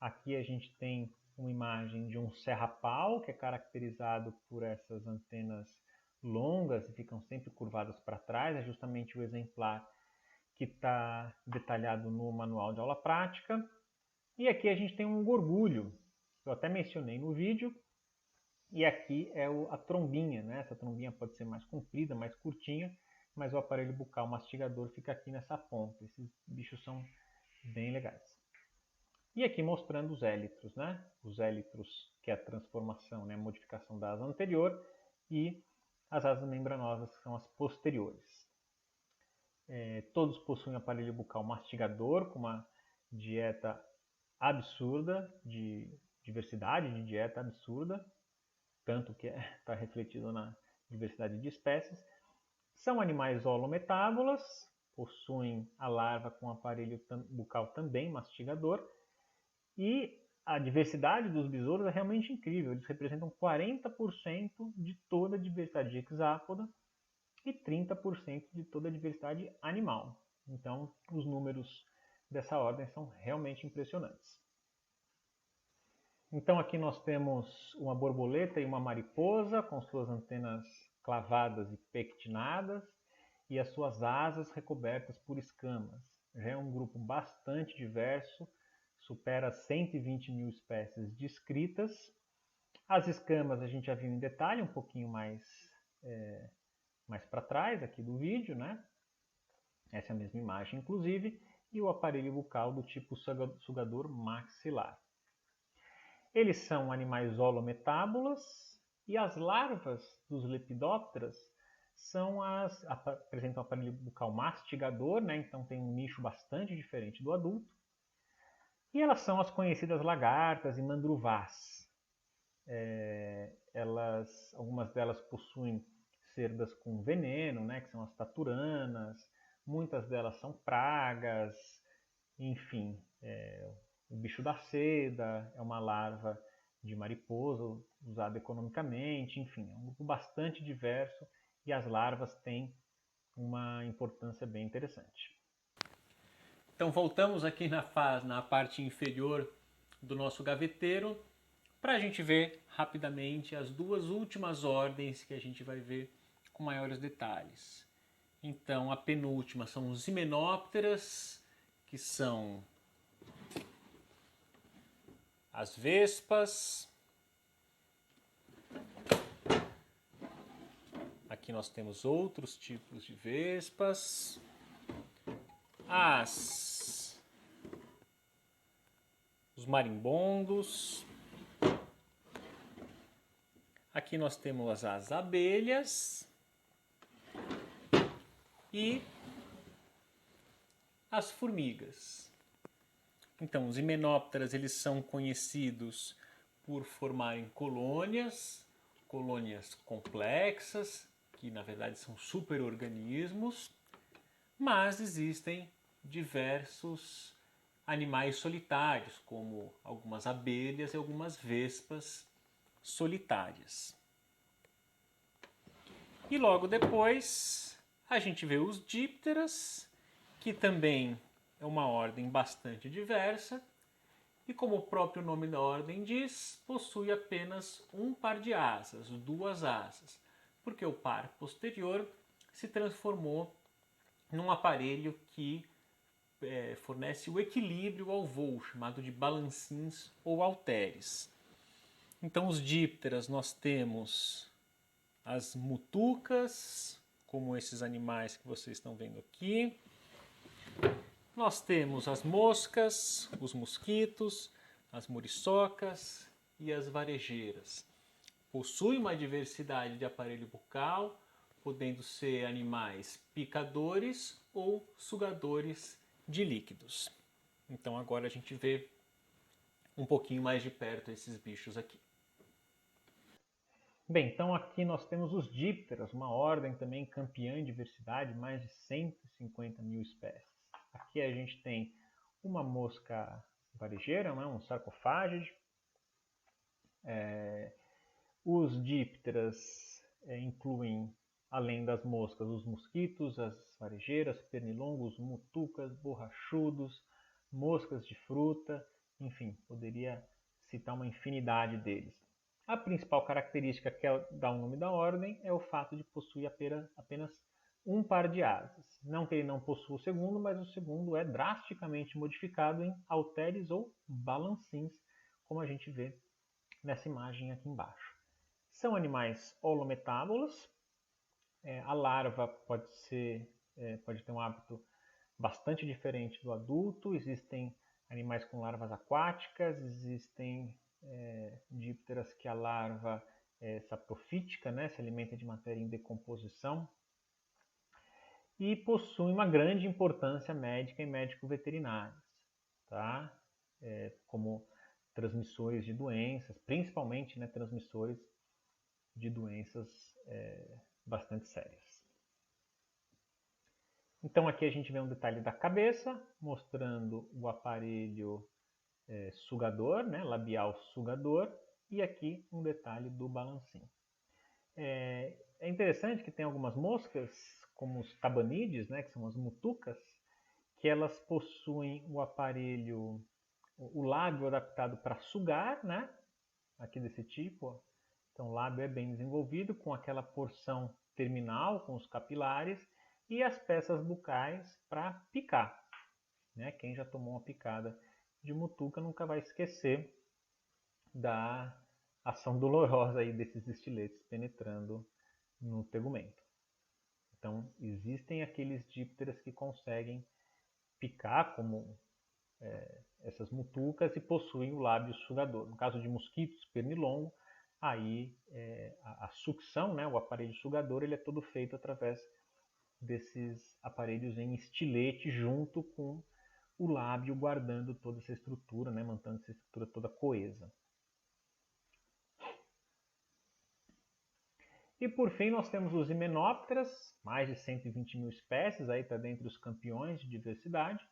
Aqui a gente tem uma imagem de um serra-pau, que é caracterizado por essas antenas longas e ficam sempre curvadas para trás. É justamente o exemplar que está detalhado no manual de aula prática. E aqui a gente tem um gorgulho, que eu até mencionei no vídeo. E aqui é a trombinha, né? Essa trombinha pode ser mais comprida, mais curtinha, mas o aparelho bucal mastigador fica aqui nessa ponta. Esses bichos são bem legais. E aqui mostrando os élitros, né? Os élitros, que é a transformação, né? A modificação da asa anterior, e as asas membranosas, que são as posteriores. Todos possuem aparelho bucal mastigador, com uma dieta absurda, de diversidade de dieta absurda, tanto que está refletido na diversidade de espécies. São animais holometábolas, possuem a larva com aparelho bucal também mastigador, e a diversidade dos besouros é realmente incrível. Eles representam 40% de toda a diversidade de hexápoda e 30% de toda a diversidade animal. Então, os números dessa ordem são realmente impressionantes. Então, aqui nós temos uma borboleta e uma mariposa com suas antenas clavadas e pectinadas e as suas asas recobertas por escamas. Já é um grupo bastante diverso, supera 120 mil espécies descritas. As escamas a gente já viu em detalhe, um pouquinho mais para trás aqui do vídeo, né? Essa é a mesma imagem, inclusive, e o aparelho bucal do tipo sugador maxilar. Eles são animais holometábulas e as larvas dos lepidópteras apresentam um aparelho bucal mastigador, né? Então tem um nicho bastante diferente do adulto. E elas são as conhecidas lagartas e mandruvás. Algumas delas possuem cerdas com veneno, né? Que são as taturanas. Muitas delas são pragas, enfim, o bicho da seda é uma larva de mariposa usada economicamente, enfim, é um grupo bastante diverso e as larvas têm uma importância bem interessante. Então voltamos aqui na parte inferior do nosso gaveteiro para a gente ver rapidamente as duas últimas ordens que a gente vai ver com maiores detalhes. Então, a penúltima são os himenópteras, que são as vespas. Aqui nós temos outros tipos de vespas. Os marimbondos. Aqui nós temos as abelhas. E as formigas. Então, os himenópteras eles são conhecidos por formarem colônias complexas, que na verdade são superorganismos, mas existem diversos animais solitários, como algumas abelhas e algumas vespas solitárias. E logo depois a gente vê os dípteras, que também é uma ordem bastante diversa, e como o próprio nome da ordem diz, possui apenas um par de asas, duas asas, porque o par posterior se transformou num aparelho que fornece o equilíbrio ao voo, chamado de balancins ou halteres. Então, os dípteras nós temos as mutucas, como esses animais que vocês estão vendo aqui. Nós temos as moscas, os mosquitos, as muriçocas e as varejeiras. Possui uma diversidade de aparelho bucal, podendo ser animais picadores ou sugadores de líquidos. Então agora a gente vê um pouquinho mais de perto esses bichos aqui. Bem, então aqui nós temos os dípteras, uma ordem também campeã em diversidade, mais de 150 mil espécies. Aqui a gente tem uma mosca varejeira, um sarcofágide. Os dípteras incluem, além das moscas, os mosquitos, as varejeiras, pernilongos, mutucas, borrachudos, moscas de fruta, enfim, poderia citar uma infinidade deles. A principal característica que dá o nome da ordem é o fato de possuir apenas um par de asas. Não que ele não possua o segundo, mas o segundo é drasticamente modificado em halteres ou balancins, como a gente vê nessa imagem aqui embaixo. São animais holometábulos. A larva pode ter um hábito bastante diferente do adulto. Existem animais com larvas aquáticas, existem dípteras que a larva é saprofítica, né, se alimenta de matéria em decomposição, e possuem uma grande importância médica e médico-veterinárias, tá? Como transmissores de doenças, principalmente, né, transmissores de doenças bastante sérias. Então aqui a gente vê um detalhe da cabeça, mostrando o aparelho sugador, né, labial sugador, e aqui um detalhe do balancim. É interessante que tem algumas moscas, como os tabanídeos, né, que são as mutucas, que elas possuem o aparelho, o lábio adaptado para sugar, né, aqui desse tipo. Ó. Então o lábio é bem desenvolvido, com aquela porção terminal, com os capilares, e as peças bucais para picar. Né? Quem já tomou uma picada de mutuca nunca vai esquecer da ação dolorosa aí desses estiletes penetrando no tegumento. Então, existem aqueles dípteras que conseguem picar como essas mutucas e possuem o lábio sugador. No caso de mosquitos pernilongo, aí a sucção, né, o aparelho sugador, ele é todo feito através desses aparelhos em estilete junto com o lábio guardando toda essa estrutura, né, mantendo essa estrutura toda coesa. E por fim nós temos os himenópteras, mais de 120 mil espécies, aí está dentre os campeões de diversidade,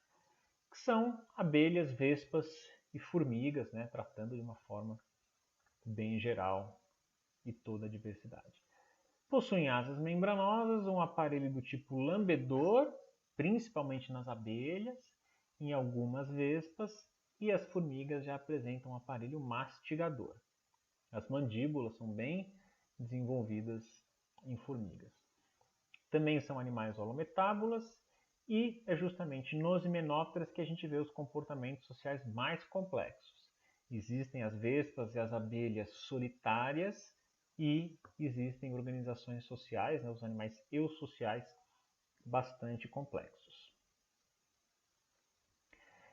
que são abelhas, vespas e formigas, né, tratando de uma forma bem geral e toda a diversidade. Possuem asas membranosas, um aparelho do tipo lambedor, principalmente nas abelhas, em algumas vespas, e as formigas já apresentam um aparelho mastigador. As mandíbulas são bem desenvolvidas em formigas. Também são animais holometábulas e é justamente nos himenópteras que a gente vê os comportamentos sociais mais complexos. Existem as vespas e as abelhas solitárias e existem organizações sociais, né, os animais eusociais, bastante complexos.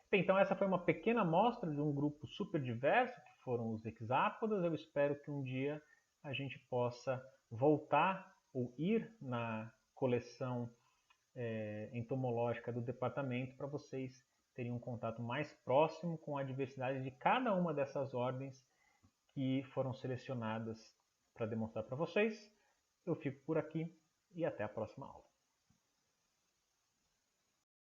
Bem, então essa foi uma pequena amostra de um grupo super diverso, que foram os hexápodas. Eu espero que um dia a gente possa voltar ou ir na coleção entomológica do departamento para vocês terem um contato mais próximo com a diversidade de cada uma dessas ordens que foram selecionadas para demonstrar para vocês. Eu fico por aqui e até a próxima aula.